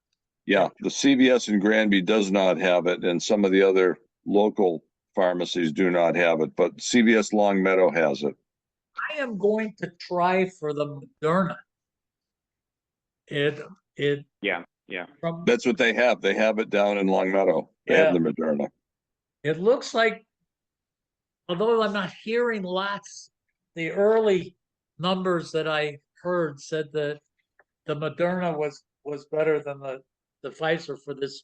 Yeah, the CVS in Granby does not have it, and some of the other local pharmacies do not have it, but CVS Long Meadow has it. I am going to try for the Moderna. It Yeah, yeah. from That's what they have. They have it down in Long Meadow. They have the Moderna. it looks like, although I'm not hearing lots, the early numbers that I heard said that the Moderna was better than the Pfizer for this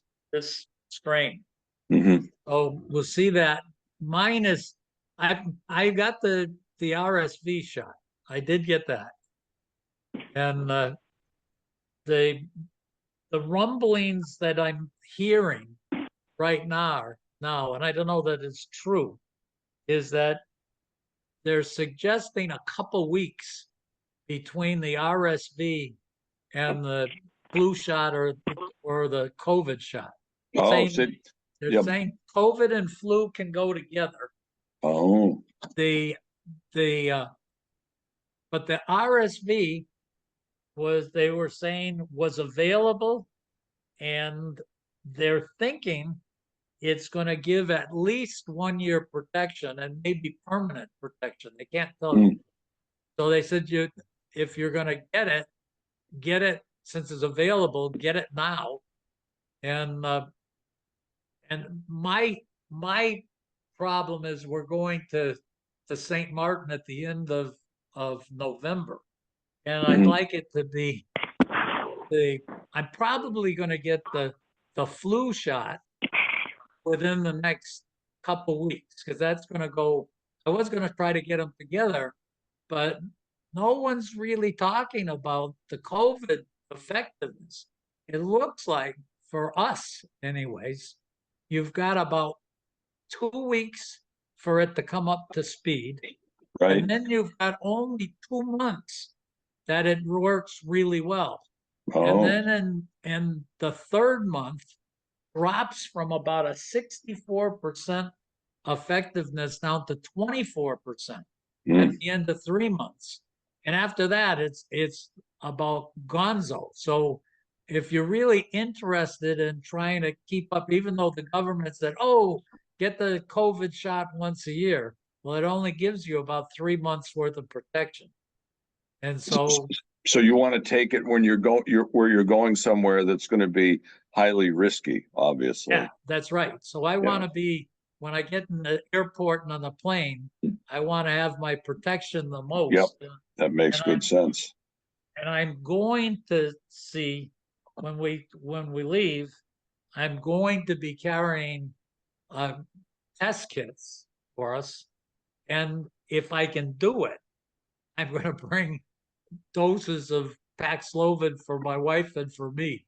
strain. Mhm. So we'll see that. Mine is I got the RSV shot. I did get that, and the rumblings that I'm hearing right now, and I don't know that it's true, is that they're suggesting a couple weeks between the RSV and the flu shot or the COVID shot. Oh, Saying- They're yep. saying COVID and flu can go together. Oh, But the RSV they were saying was available, and they're thinking it's going to give at least 1 year protection and maybe permanent protection. They can't tell you. So they said if you're going to get it since it's available, get it now. And my problem is we're going to St. Martin at the end of November, and I'd Mhm. like it to be I'm probably going to get the flu shot within the next couple weeks, because that's going to go. I was going to try to get them together, but no one's really talking about the COVID effectiveness. It looks like, for us anyways, you've got about 2 weeks for it to come up to speed. right. And then you've got only 2 months that it works really well. And Oh, then in the third month drops from about a 64% effectiveness down to 24% at the end of 3 months. And after that, it's about gonzo. So if you're really interested in trying to keep up, even though the government said, oh, get the COVID shot once a year. Well, it only gives you about 3 months worth of protection. And so, So you want to take it when where you're going somewhere that's going to be highly risky, obviously. yeah, that's right. So I want to be, when I get in the airport and on the plane, I want to have my protection the most. That makes And good sense. And I'm going to see when we leave, I'm going to be carrying test kits for us. And if I can do it, I'm going to bring doses of Paxlovid for my wife and for me.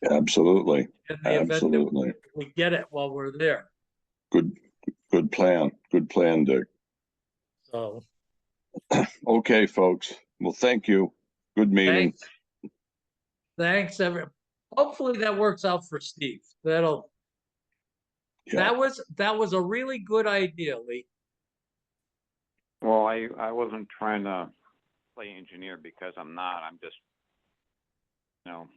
Absolutely. In the event that Absolutely. we get it while we're there. Good plan. Good plan, Dick. So, Okay, folks. Well, thank you. Good meeting. thanks hopefully that works out for Steve. Yeah. That was a really good idea, Lee. Well, I wasn't trying to play engineer because I'm not. I'm just, you know,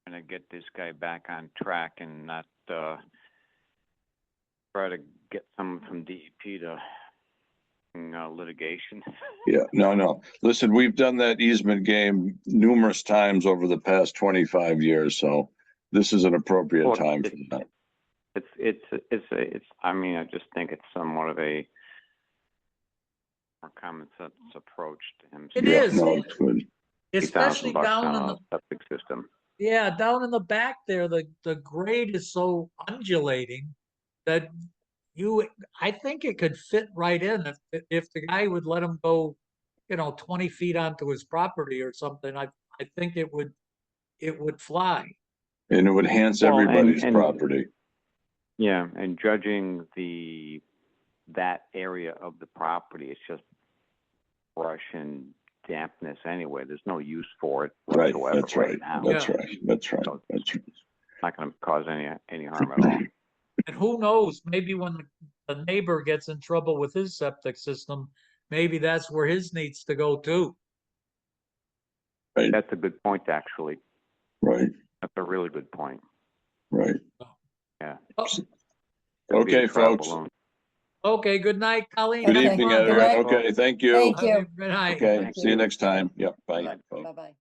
trying to get this guy back on track and not try to get someone from DEP to litigation. Yeah, no. Listen, we've done that easement game numerous times over the past 25 years, so this is an appropriate Well, time for that. It's I mean, I just think it's somewhat of a more common sense approach to him. It Yeah, is. no, it's good. Especially $8,000 down in on the a septic system. down in the back there, the grade is so undulating that I think it could fit right in if the guy would let him go, 20 feet onto his property or something. I think it would fly. And it would enhance Well, everybody's and- property. Yeah, and judging that area of the property, it's just brush and dampness anyway. There's no use for it Right, whatsoever that's right. now. That's Yeah. right. That's right. So- That's right. It's not going to cause any harm at all. And who knows, maybe when the neighbor gets in trouble with his septic system, maybe that's where his needs to go too. That's a good point, actually. Right, That's a really good point. right. Yeah. Oh, Could be a Okay, travel folks. balloon. okay, good night, Colleen. Good Okay. Have evening, fun. Good everyone. night. Okay, thank you. Thank you. Good night. Okay, Thank see you you. next time. Yep, bye. Bye-bye.